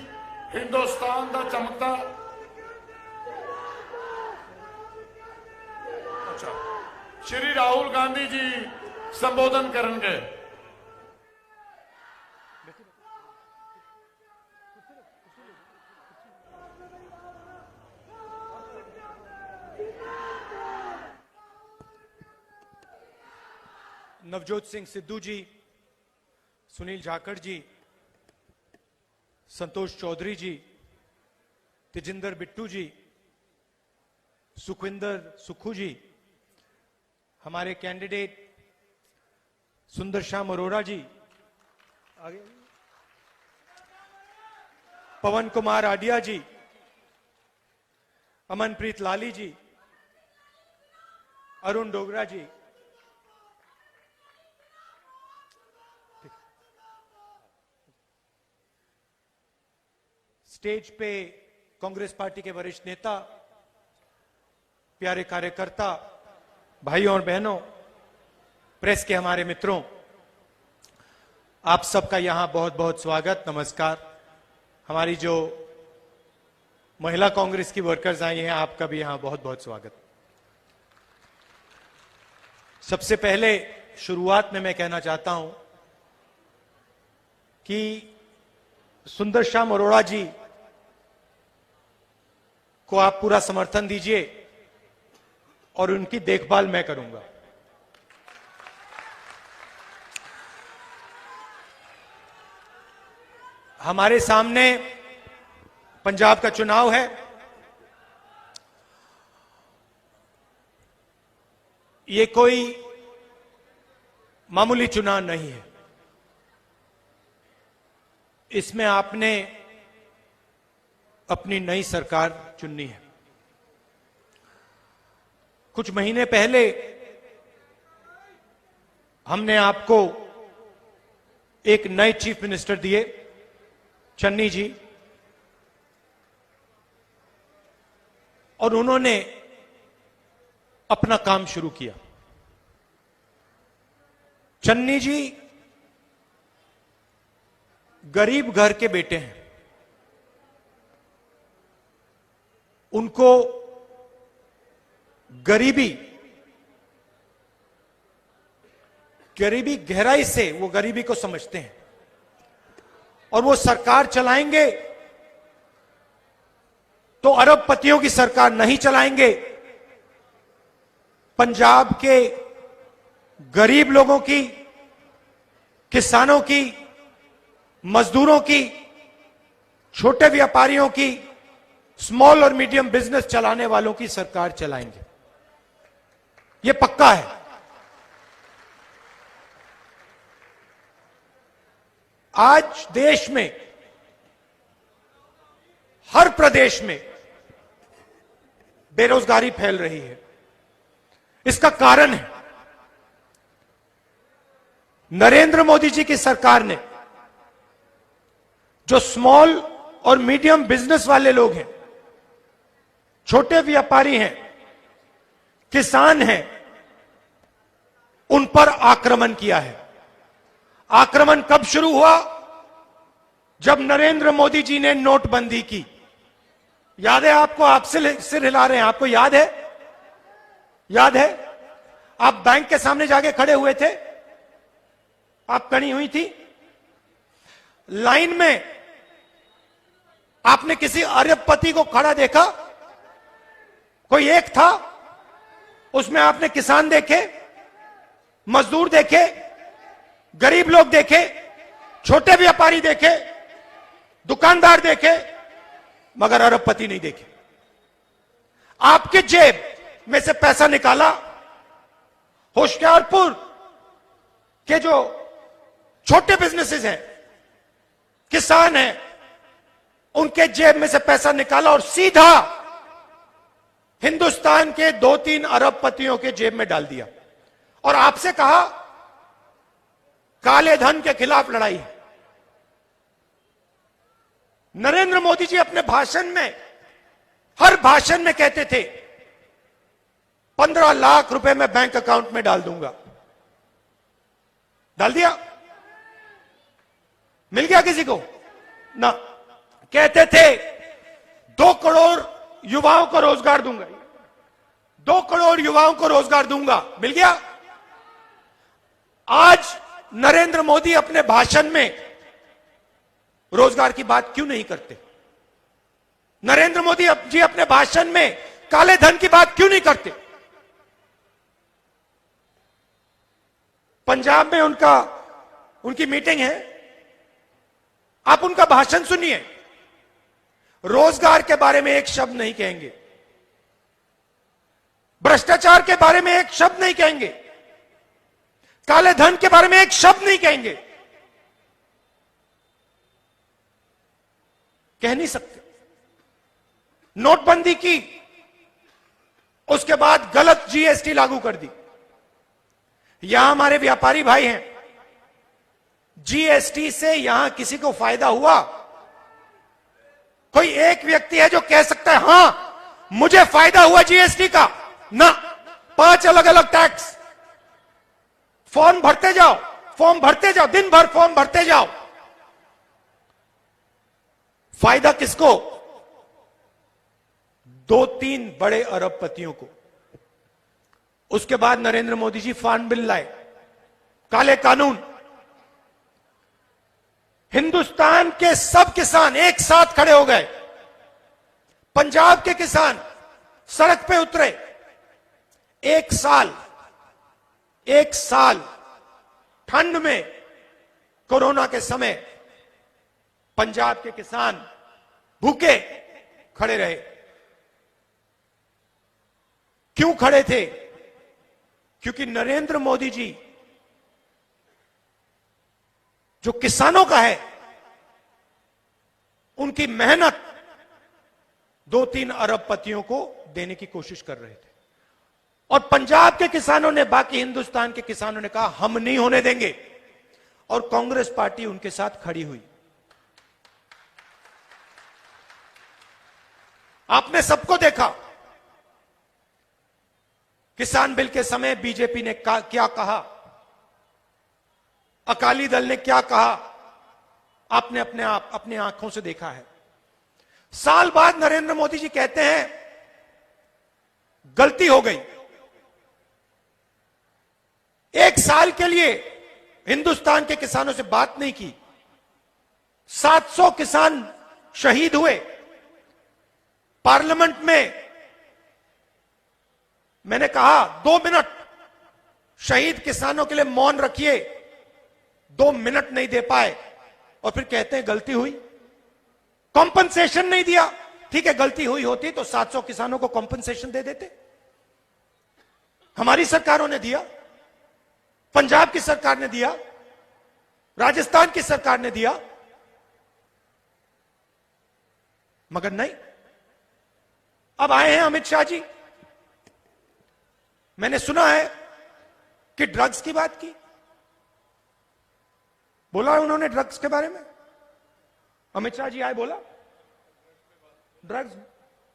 ਹਿੰਦੁਸਤਾਨ ਦਾ ਚਮਕਦਾ ਸ਼੍ਰੀ ਰਾਹੁਲ ਗਾਂਧੀ ਜੀ ਸੰਬੋਧਨ ਕਰਨਗੇ। नवजोत सिंह सिद्धू जी, सुनील जाखड़ जी, संतोष चौधरी जी, तेजिंदर बिट्टू जी, सुखविंदर सुक्खू जी, हमारे कैंडिडेट सुंदर श्याम अरोड़ा जी, आगे पवन कुमार आडिया जी, अमनप्रीत लाली जी, अरुण डोगरा जी, स्टेज पे कांग्रेस पार्टी के वरिष्ठ नेता, प्यारे कार्यकर्ता, भाइयों और बहनों, प्रेस के हमारे मित्रों, आप सबका यहां बहुत बहुत स्वागत, नमस्कार। हमारी जो महिला कांग्रेस की वर्कर्स आई हैं, आपका भी यहां बहुत बहुत स्वागत। सबसे पहले शुरुआत में मैं कहना चाहता हूं कि सुंदर श्याम अरोड़ा जी को आप पूरा समर्थन दीजिए और उनकी देखभाल मैं करूंगा। हमारे सामने पंजाब का चुनाव है। ये कोई मामूली चुनाव नहीं है। इसमें आपने अपनी नई सरकार चुननी है। कुछ महीने पहले हमने आपको एक नए चीफ मिनिस्टर दिए, चन्नी जी, और उन्होंने अपना काम शुरू किया। चन्नी जी गरीब घर के बेटे हैं। उनको गरीबी गहराई से वो गरीबी को समझते हैं, और वो सरकार चलाएंगे तो अरबपतियों की सरकार नहीं चलाएंगे, पंजाब के गरीब लोगों की, किसानों की, मजदूरों की, छोटे व्यापारियों की, स्मॉल और मीडियम बिजनेस चलाने वालों की सरकार चलाएंगे। यह पक्का है। आज देश में हर प्रदेश में बेरोजगारी फैल रही है। इसका कारण है नरेंद्र मोदी जी की सरकार ने, जो स्मॉल और मीडियम बिजनेस वाले लोग हैं, छोटे व्यापारी हैं, किसान हैं, उन पर आक्रमण किया है। आक्रमण कब शुरू हुआ? जब नरेंद्र मोदी जी ने नोटबंदी की। याद है आपको? आप सिर हिला रहे हैं। आपको याद है? याद है? आप बैंक के सामने जाके खड़े हुए थे, आप खड़ी हुई थी लाइन में। आपने किसी अरबपति को खड़ा देखा? कोई एक था, उसमें आपने किसान देखे, मजदूर देखे, गरीब लोग देखे, छोटे व्यापारी देखे, दुकानदार देखे, मगर अरबपति नहीं देखे। आपके जेब में से पैसा निकाला, होशियारपुर के जो छोटे बिजनेसेस हैं, किसान हैं, उनके जेब में से पैसा निकाला और सीधा हिंदुस्तान के 2-3 अरबपतियों के जेब में डाल दिया, और आपसे कहा काले धन के खिलाफ लड़ाई है। नरेंद्र मोदी जी अपने भाषण में, हर भाषण में कहते थे 15 लाख रुपए मैं बैंक अकाउंट में डाल दूंगा। डाल दिया? मिल गया किसी को? ना। कहते थे 2 करोड़ युवाओं को रोजगार दूंगा, 2 करोड़ युवाओं को रोजगार दूंगा। मिल गया? आज नरेंद्र मोदी अपने भाषण में रोजगार की बात क्यों नहीं करते? नरेंद्र मोदी जी अपने भाषण में काले धन की बात क्यों नहीं करते? पंजाब में उनकी मीटिंग है, आप उनका भाषण सुनिए। रोजगार के बारे में एक शब्द नहीं कहेंगे, भ्रष्टाचार के बारे में एक शब्द नहीं कहेंगे, काले धन के बारे में एक शब्द नहीं कहेंगे। कह नहीं सकते। नोटबंदी की, उसके बाद गलत जीएसटी लागू कर दी। यहां हमारे व्यापारी भाई हैं, जीएसटी से यहां किसी को फायदा हुआ? कोई एक व्यक्ति है जो कह सकता है हां मुझे फायदा हुआ जीएसटी का? ना। 5 अलग अलग टैक्स, फॉर्म भरते जाओ, फॉर्म भरते जाओ, दिन भर फॉर्म भरते जाओ। फायदा किसको? 2-3 बड़े अरबपतियों को। उसके बाद नरेंद्र मोदी जी फार्म बिल लाए, काले कानून। हिंदुस्तान के सब किसान एक साथ खड़े हो गए। पंजाब के किसान सड़क पे उतरे। एक साल ठंड में, कोरोना के समय, पंजाब के किसान भूखे खड़े रहे। क्यों खड़े थे? क्योंकि नरेंद्र मोदी जी जो किसानों का है, उनकी मेहनत 2-3 अरबपतियों को देने की कोशिश कर रहे थे। और पंजाब के किसानों ने, बाकी हिंदुस्तान के किसानों ने कहा हम नहीं होने देंगे। और कांग्रेस पार्टी उनके साथ खड़ी हुई। आपने सबको देखा, किसान बिल के समय बीजेपी ने क्या कहा, अकाली दल ने क्या कहा, आपने अपने आंखों से देखा है। साल बाद नरेंद्र मोदी जी कहते हैं गलती हो गई। एक साल के लिए हिंदुस्तान के किसानों से बात नहीं की, 700 किसान शहीद हुए। पार्लियामेंट में मैंने कहा 2 मिनट शहीद किसानों के लिए मौन रखिए, 2 मिनट नहीं दे पाए और फिर कहते हैं गलती हुई। कॉम्पनसेशन नहीं दिया, ठीक है, गलती हुई होती तो 700 किसानों को कॉम्पनसेशन दे देते। हमारी सरकारों ने दिया, पंजाब की सरकार ने दिया, राजस्थान की सरकार ने दिया, मगर नहीं। अब आए हैं अमित शाह जी, मैंने सुना है कि ड्रग्स की बात की, बोला उन्होंने ड्रग्स के बारे में। अमित शाह जी आए, बोला ड्रग्स,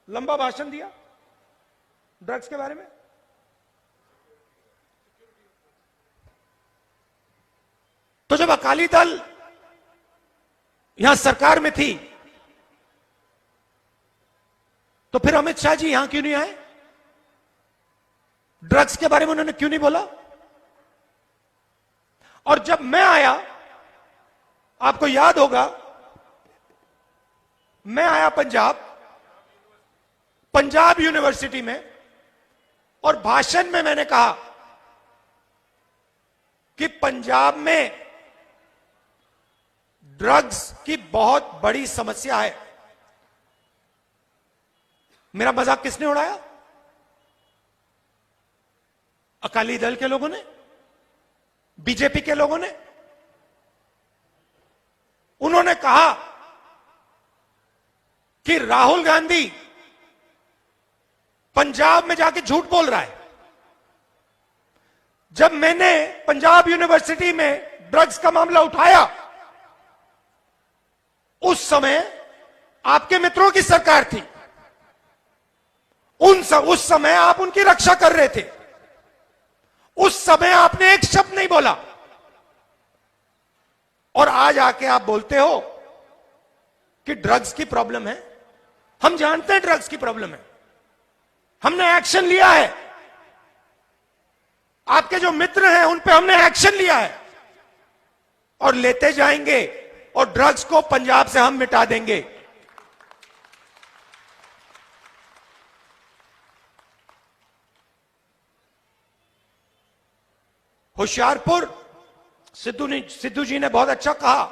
लंबा भाषण दिया ड्रग्स के बारे में। तो जब अकाली दल यहां सरकार में थी तो फिर अमित शाह जी यहां क्यों नहीं आए? ड्रग्स के बारे में उन्होंने क्यों नहीं बोला? और जब मैं आया, आपको याद होगा, मैं आया पंजाब यूनिवर्सिटी में, और भाषण में मैंने कहा कि पंजाब में ड्रग्स की बहुत बड़ी समस्या है। मेरा मजाक किसने उड़ाया? अकाली दल के लोगों ने, बीजेपी के लोगों ने। उन्होंने कहा कि राहुल गांधी पंजाब में जाके झूठ बोल रहा है। जब मैंने पंजाब यूनिवर्सिटी में ड्रग्स का मामला उठाया, उस समय आपके मित्रों की सरकार थी, उस समय आप उनकी रक्षा कर रहे थे। उस समय आपने एक शब्द नहीं बोला, और आज आके आप बोलते हो कि ड्रग्स की प्रॉब्लम है। हम जानते हैं ड्रग्स की प्रॉब्लम है, हमने एक्शन लिया है। आपके जो मित्र हैं उन पे हमने एक्शन लिया है और लेते जाएंगे, और ड्रग्स को पंजाब से हम मिटा देंगे। होशियारपुर, सिद्धू जी ने बहुत अच्छा कहा,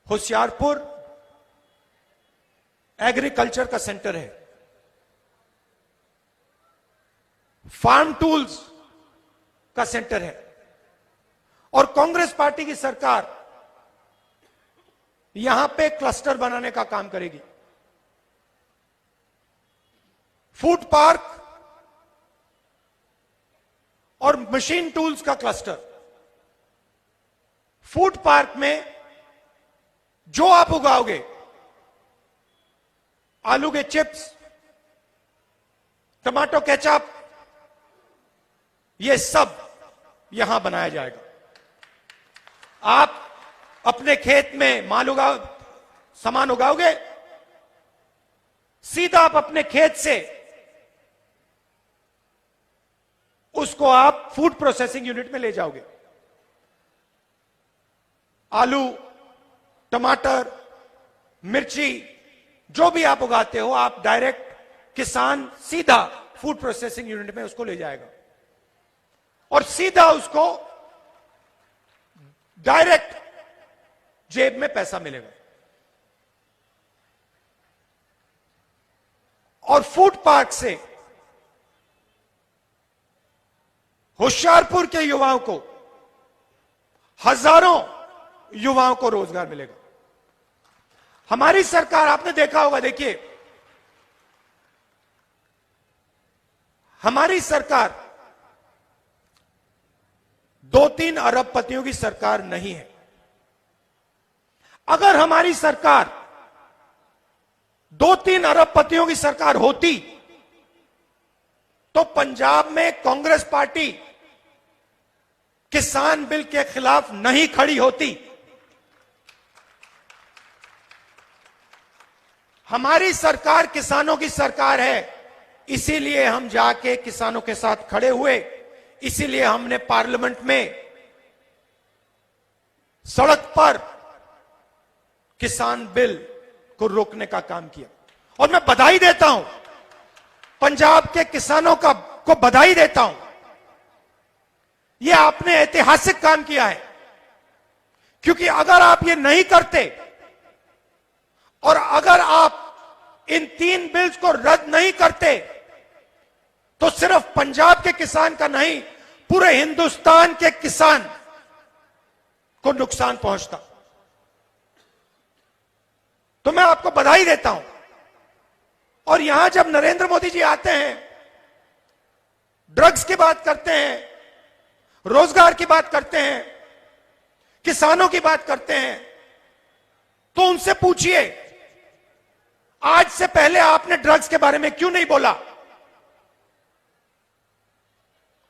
होशियारपुर एग्रीकल्चर का सेंटर है, फार्म टूल्स का सेंटर है, और कांग्रेस पार्टी की सरकार यहां पे क्लस्टर बनाने का काम करेगी। फूड पार्क और मशीन टूल्स का क्लस्टर। फूड पार्क में जो आप उगाओगे, आलू के चिप्स, टमाटो केचप, ये सब यहां बनाया जाएगा। आप अपने खेत में सामान उगाओगे, सीधा आप अपने खेत से उसको आप फूड प्रोसेसिंग यूनिट में ले जाओगे। आलू, टमाटर, मिर्ची, जो भी आप उगाते हो, आप डायरेक्ट किसान सीधा फूड प्रोसेसिंग यूनिट में उसको ले जाएगा, और सीधा उसको डायरेक्ट जेब में पैसा मिलेगा। और फूड पार्क से होशियारपुर के युवाओं को, हजारों युवाओं को रोजगार मिलेगा। हमारी सरकार, आपने देखा होगा, देखिए हमारी सरकार 2-3 अरबपतियों की सरकार नहीं है। अगर हमारी सरकार 2-3 अरबपतियों की सरकार होती तो पंजाब में कांग्रेस पार्टी किसान बिल के खिलाफ नहीं खड़ी होती। हमारी सरकार किसानों की सरकार है, इसीलिए हम जाके किसानों के साथ खड़े हुए, इसीलिए हमने पार्लियामेंट में सड़क पर किसान बिल को रोकने का काम किया। और मैं बधाई देता हूं, पंजाब के किसानों को बधाई देता हूं। यह आपने ऐतिहासिक काम किया है, क्योंकि अगर आप ये नहीं करते और अगर आप इन 3 बिल्स को रद्द नहीं करते तो सिर्फ पंजाब के किसान का नहीं, पूरे हिंदुस्तान के किसान को नुकसान पहुंचता। तो मैं आपको बधाई देता हूं। और यहां जब नरेंद्र मोदी जी आते हैं, ड्रग्स की बात करते हैं, रोजगार की बात करते हैं, किसानों की बात करते हैं, तो उनसे पूछिए आज से पहले आपने ड्रग्स के बारे में क्यों नहीं बोला?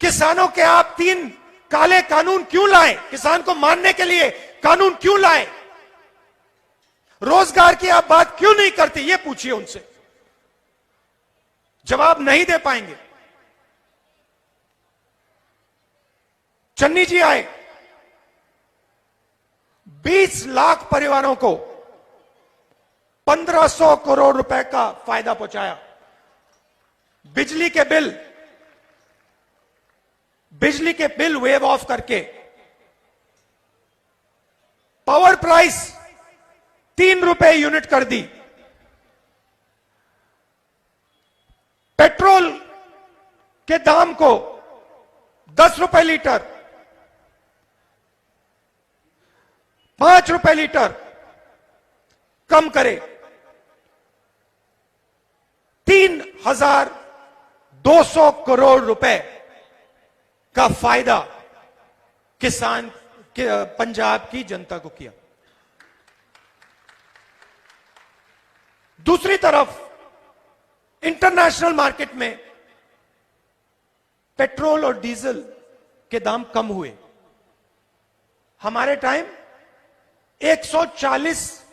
किसानों के आप 3 काले कानून क्यों लाए? किसान को मारने के लिए कानून क्यों लाए? रोजगार की आप बात क्यों नहीं करते? ये पूछिए उनसे, जवाब नहीं दे पाएंगे। चन्नी जी आए, 20 लाख परिवारों को 1500 करोड़ रुपए का फायदा पहुंचाया। बिजली के बिल वेव ऑफ करके पावर प्राइस 3 रुपए यूनिट कर दी। पेट्रोल के दाम को 10 रुपए लीटर, 5 रुपए लीटर कम करे। 3200 करोड़ रुपए का फायदा किसान के पंजाब की जनता को किया। दूसरी तरफ इंटरनेशनल मार्केट में पेट्रोल और डीजल के दाम कम हुए। हमारे टाइम $140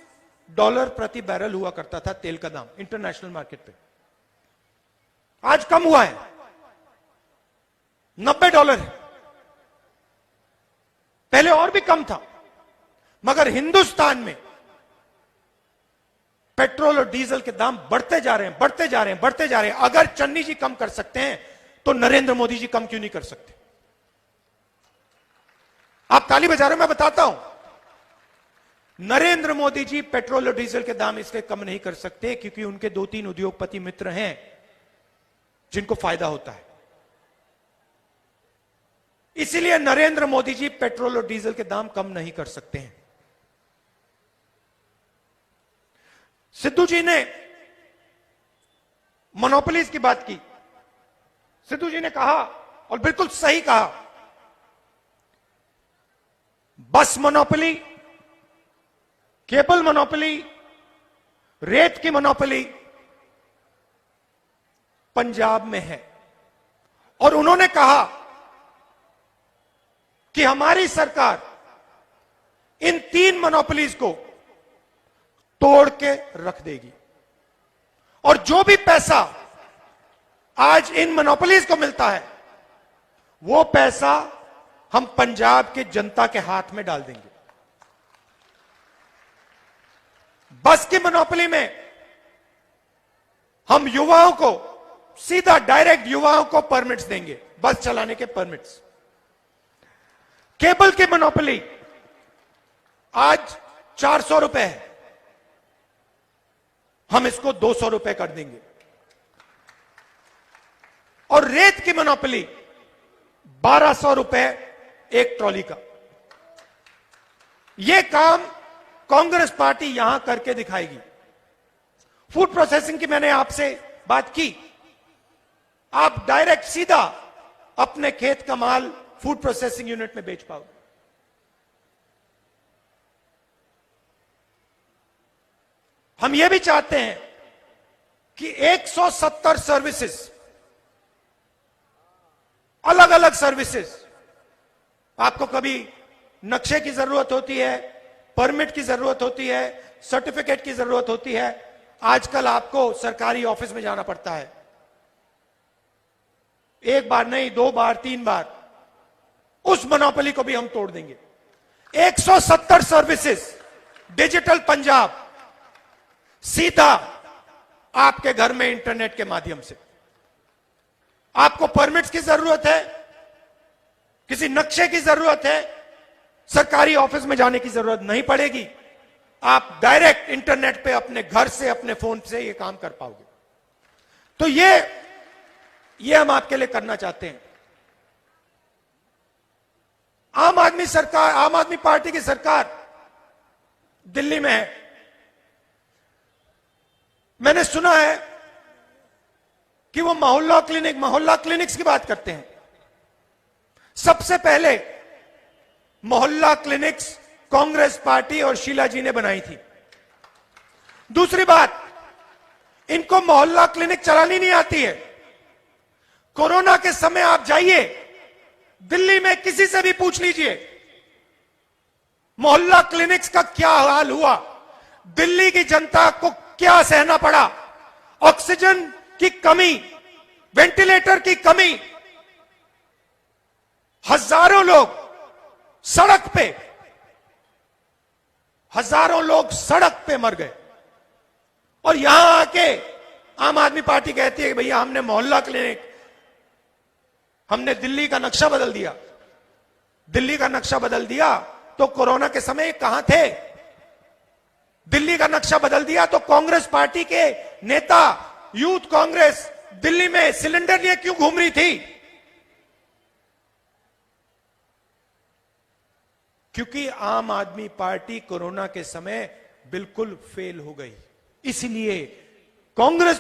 प्रति बैरल हुआ करता था तेल का दाम इंटरनेशनल मार्केट पे। आज कम हुआ है, $90 है। पहले और भी कम था, मगर हिंदुस्तान में पेट्रोल और डीजल के दाम बढ़ते जा रहे हैं, बढ़ते जा रहे हैं, बढ़ते जा रहे हैं। अगर चन्नी जी कम कर सकते हैं तो नरेंद्र मोदी जी कम क्यों नहीं कर सकते? आप ताली बजा रहे हो, मैं बताता हूं। नरेंद्र मोदी जी पेट्रोल और डीजल के दाम इसलिए कम नहीं कर सकते क्योंकि उनके 2-3 उद्योगपति मित्र हैं जिनको फायदा होता है। इसीलिए नरेंद्र मोदी जी पेट्रोल और डीजल के दाम कम नहीं कर सकते हैं। सिद्धू जी ने मोनोपोलीज की बात की। सिद्धू जी ने कहा, और बिल्कुल सही कहा, बस मोनोपोली, केबल मोनोपोली, रेत की मोनोपोली पंजाब में है। और उन्होंने कहा कि हमारी सरकार इन 3 मोनोपोलीज को तोड़ के रख देगी और जो भी पैसा आज इन मोनोपोलीज को मिलता है वो पैसा हम पंजाब के जनता के हाथ में डाल देंगे। बस की मोनोपोली में हम युवाओं को सीधा डायरेक्ट युवाओं को परमिट्स देंगे, बस चलाने के परमिट्स। केबल की मोनोपोली आज 400 रुपए है, हम इसको 200 रुपए कर देंगे। और रेत की मोनोपोली 1200 रुपए एक ट्रॉली का। यह काम कांग्रेस पार्टी यहां करके दिखाएगी। फूड प्रोसेसिंग की मैंने आपसे बात की। आप डायरेक्ट सीधा अपने खेत का माल फूड प्रोसेसिंग यूनिट में बेच पाओगे। हम यह भी चाहते हैं कि 170 सर्विसेज, अलग अलग सर्विसेज, आपको कभी नक्शे की जरूरत होती है, परमिट की जरूरत होती है, सर्टिफिकेट की जरूरत होती है, आजकल आपको सरकारी ऑफिस में जाना पड़ता है, एक बार नहीं, 2 बार 3 बार, उस मोनोपोली को भी हम तोड़ देंगे। 170 सर्विसेज, डिजिटल पंजाब, सीधा आपके घर में इंटरनेट के माध्यम से। आपको परमिट्स की जरूरत है, किसी नक्शे की जरूरत है, सरकारी ऑफिस में जाने की जरूरत नहीं पड़ेगी। आप डायरेक्ट इंटरनेट पे अपने घर से, अपने फोन से ये काम कर पाओगे। तो ये हम आपके लिए करना चाहते हैं। आम आदमी सरकार, आम आदमी पार्टी की सरकार दिल्ली में है। मैंने सुना है कि वो मोहल्ला क्लिनिक्स की बात करते हैं। सबसे पहले मोहल्ला क्लिनिक्स कांग्रेस पार्टी और शीला जी ने बनाई थी। दूसरी बात, इनको मोहल्ला क्लिनिक चलानी नहीं आती है। कोरोना के समय आप जाइए दिल्ली में, किसी से भी पूछ लीजिए मोहल्ला क्लिनिक्स का क्या हाल हुआ, दिल्ली की जनता को क्या सहना पड़ा, ऑक्सीजन की कमी, वेंटिलेटर की कमी, हजारों लोग सड़क पे, हजारों लोग सड़क पे मर गए। और यहां आके आम आदमी पार्टी कहती है कि भैया हमने मोहल्ला क्लिनिक, हमने दिल्ली का नक्शा बदल दिया। दिल्ली का नक्शा बदल दिया तो कोरोना के समय कहां थे? दिल्ली का नक्शा बदल दिया तो कांग्रेस पार्टी के नेता, यूथ कांग्रेस दिल्ली में सिलेंडर लिए क्यों घूम रही थी? क्योंकि आम आदमी पार्टी कोरोना के समय बिल्कुल फेल हो गई। इसलिए कांग्रेस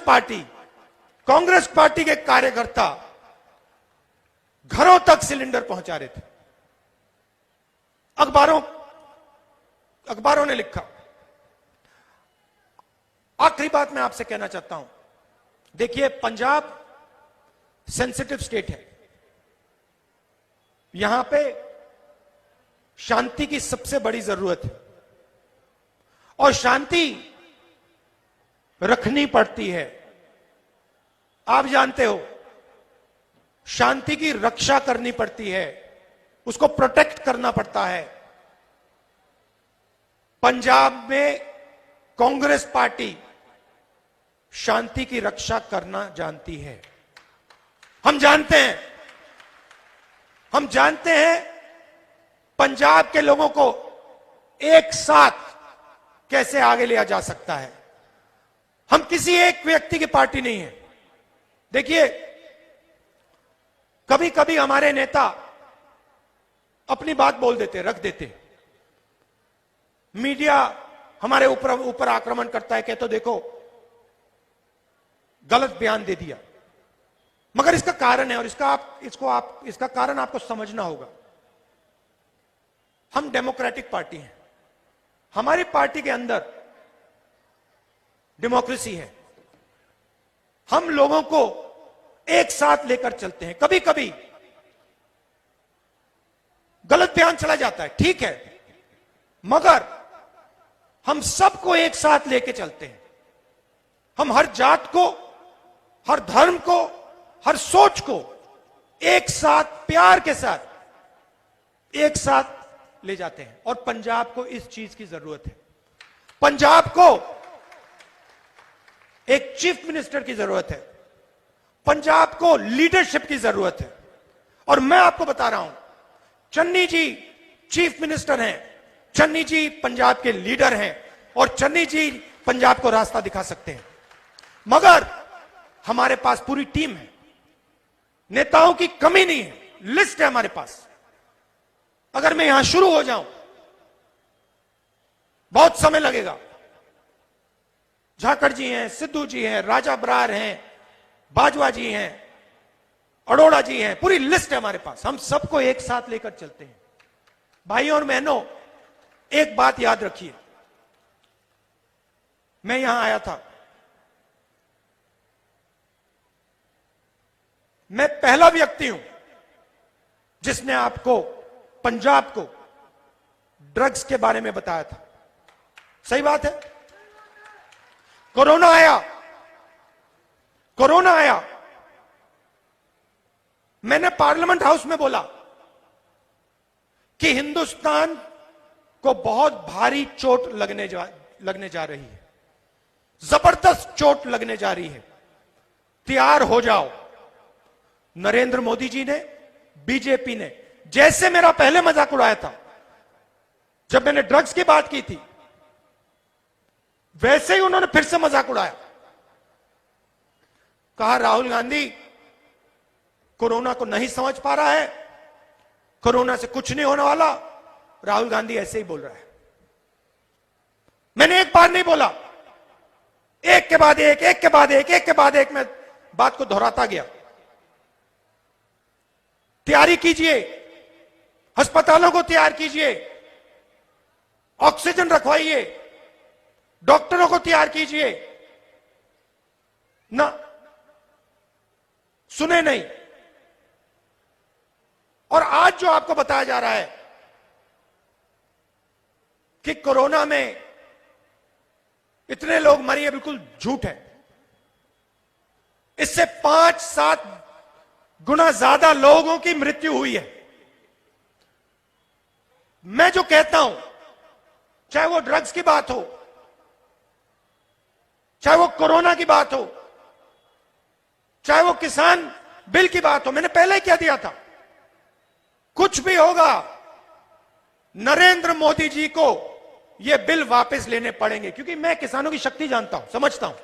पार्टी के कार्यकर्ता घरों तक सिलेंडर पहुंचा रहे थे। अखबारों ने लिखा। आखिरी बात मैं आपसे कहना चाहता हूं, देखिए पंजाब सेंसिटिव स्टेट है। यहां पे शांति की सबसे बड़ी जरूरत है और शांति रखनी पड़ती है। आप जानते हो, शांति की रक्षा करनी पड़ती है, उसको प्रोटेक्ट करना पड़ता है। पंजाब में कांग्रेस पार्टी शांति की रक्षा करना जानती है। हम जानते हैं पंजाब के लोगों को एक साथ कैसे आगे लिया जा सकता है। हम किसी एक व्यक्ति की पार्टी नहीं है। देखिए, कभी कभी हमारे नेता अपनी बात बोल देते, रख देते, मीडिया हमारे ऊपर आक्रमण करता है, कहते तो देखो गलत बयान दे दिया। मगर इसका कारण है और इसका कारण आपको समझना होगा। हम डेमोक्रेटिक पार्टी हैं, हमारी पार्टी के अंदर डेमोक्रेसी है। हम लोगों को एक साथ लेकर चलते हैं। कभी कभी गलत बयान चला जाता है, ठीक है, मगर हम सबको एक साथ लेके चलते हैं। हम हर जात को, हर धर्म को, हर सोच को एक साथ, प्यार के साथ एक साथ ले जाते हैं। और पंजाब को इस चीज की जरूरत है। पंजाब को एक चीफ मिनिस्टर की जरूरत है, पंजाब को लीडरशिप की जरूरत है। और मैं आपको बता रहा हूं, चन्नी जी चीफ मिनिस्टर हैं, चन्नी जी पंजाब के लीडर हैं और चन्नी जी पंजाब को रास्ता दिखा सकते हैं। मगर हमारे पास पूरी टीम है, नेताओं की कमी नहीं है, लिस्ट है हमारे पास। अगर मैं यहां शुरू हो जाऊं बहुत समय लगेगा। झाकड़ जी हैं, सिद्धू जी हैं, राजा बरार हैं, बाजवा जी हैं, अरोड़ा जी हैं, पूरी लिस्ट है हमारे पास। हम सबको एक साथ लेकर चलते हैं। भाइयों और बहनों, एक बात याद रखिए, मैं यहां आया था, मैं पहला व्यक्ति हूं जिसने आपको पंजाब को ड्रग्स के बारे में बताया था। सही बात है। कोरोना आया, मैंने पार्लियामेंट हाउस में बोला कि हिंदुस्तान को बहुत भारी चोट लगने जा रही है, जबरदस्त चोट लगने जा रही है, तैयार हो जाओ। नरेंद्र मोदी जी ने, बीजेपी ने जैसे मेरा पहले मजाक उड़ाया था जब मैंने ड्रग्स की बात की थी, वैसे ही उन्होंने फिर से मजाक उड़ाया। कहा राहुल गांधी कोरोना को नहीं समझ पा रहा है, कोरोना से कुछ नहीं होने वाला। राहुल गांधी ऐसे ही बोल रहा है। मैंने एक बार नहीं बोला, एक के बाद एक, एक के बाद एक, एक के बाद एक, मैं बात को दोहराता गया। तैयारी कीजिए, अस्पतालों को तैयार कीजिए, ऑक्सीजन रखवाइए, डॉक्टरों को तैयार कीजिए। ना सुने नहीं। और आज जो आपको बताया जा रहा है कि कोरोना में इतने लोग मरे, ये बिल्कुल झूठ है। इससे 5-7 गुना ज्यादा लोगों की मृत्यु हुई है। मैं जो कहता हूं, चाहे वो ड्रग्स की बात हो, चाहे वो कोरोना की बात हो, चाहे वो किसान बिल की बात हो, मैंने पहले ही कह दिया था, कुछ भी होगा नरेंद्र मोदी जी को ये बिल वापस लेने पड़ेंगे। क्योंकि मैं किसानों की शक्ति जानता हूं, समझता हूं,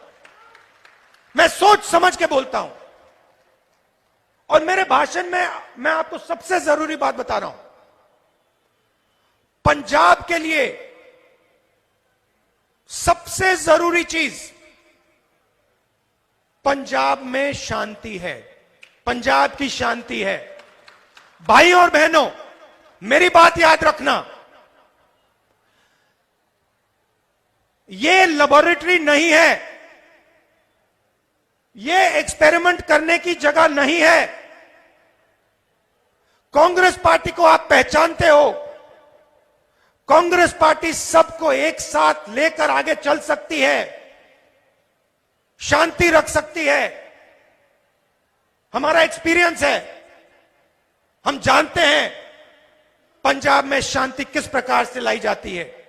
मैं सोच समझ के बोलता हूं। और मेरे भाषण में मैं आपको सबसे जरूरी बात बता रहा हूं, पंजाब के लिए सबसे जरूरी चीज पंजाब में शांति है, पंजाब की शांति है। भाई और बहनों, मेरी बात याद रखना, यह लेबोरेटरी नहीं है, यह एक्सपेरिमेंट करने की जगह नहीं है। कांग्रेस पार्टी को आप पहचानते हो, कांग्रेस पार्टी सबको एक साथ लेकर आगे चल सकती है, शांति रख सकती है। हमारा एक्सपीरियंस है, हम जानते हैं पंजाब में शांति किस प्रकार से लाई जाती है।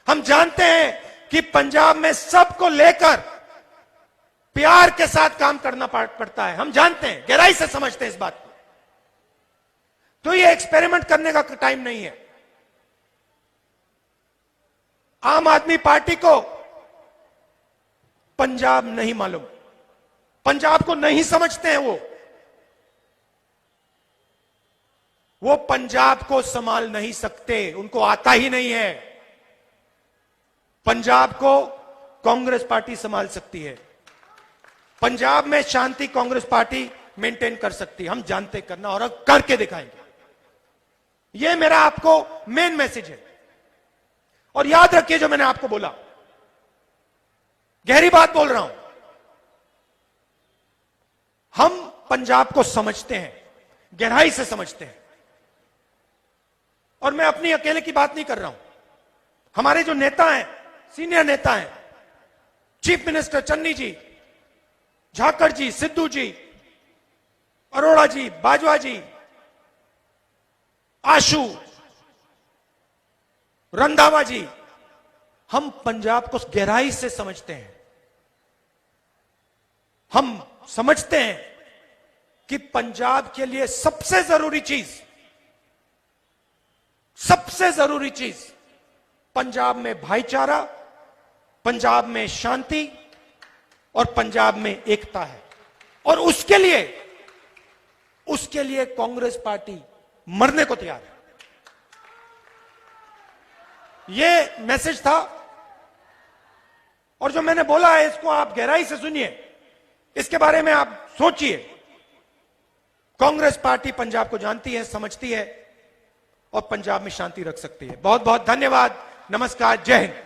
हम जानते हैं कि पंजाब में सबको लेकर प्यार के साथ काम करना पड़ता है। हम जानते हैं, गहराई से समझते हैं इस बात को। तो ये एक्सपेरिमेंट करने का टाइम नहीं है। आम आदमी पार्टी को पंजाब नहीं मालूम, पंजाब को नहीं समझते हैं। वो पंजाब को संभाल नहीं सकते, उनको आता ही नहीं है। पंजाब को कांग्रेस पार्टी संभाल सकती है, पंजाब में शांति कांग्रेस पार्टी मेंटेन कर सकती है। हम जानते करना और अब करके दिखाएंगे। यह मेरा आपको मेन मैसेज है। और याद रखिए जो मैंने आपको बोला, गहरी बात बोल रहा हूं, हम पंजाब को समझते हैं, गहराई से समझते हैं। और मैं अपनी अकेले की बात नहीं कर रहा हूं, हमारे जो नेता हैं, सीनियर नेता हैं, चीफ मिनिस्टर चन्नी जी, झाकड़ जी, सिद्धू जी, अरोड़ा जी, बाजवा जी, आशु, रंधावा जी, हम पंजाब को गहराई से समझते हैं। हम समझते हैं कि पंजाब के लिए सबसे जरूरी चीज पंजाब में भाईचारा, पंजाब में शांति और पंजाब में एकता है। और उसके लिए कांग्रेस पार्टी मरने को तैयार है। यह मैसेज था। और जो मैंने बोला है इसको आप गहराई से सुनिए, इसके बारे में आप सोचिए। कांग्रेस पार्टी पंजाब को जानती है, समझती है और पंजाब में शांति रख सकती है। बहुत बहुत धन्यवाद। नमस्कार। जय हिंद।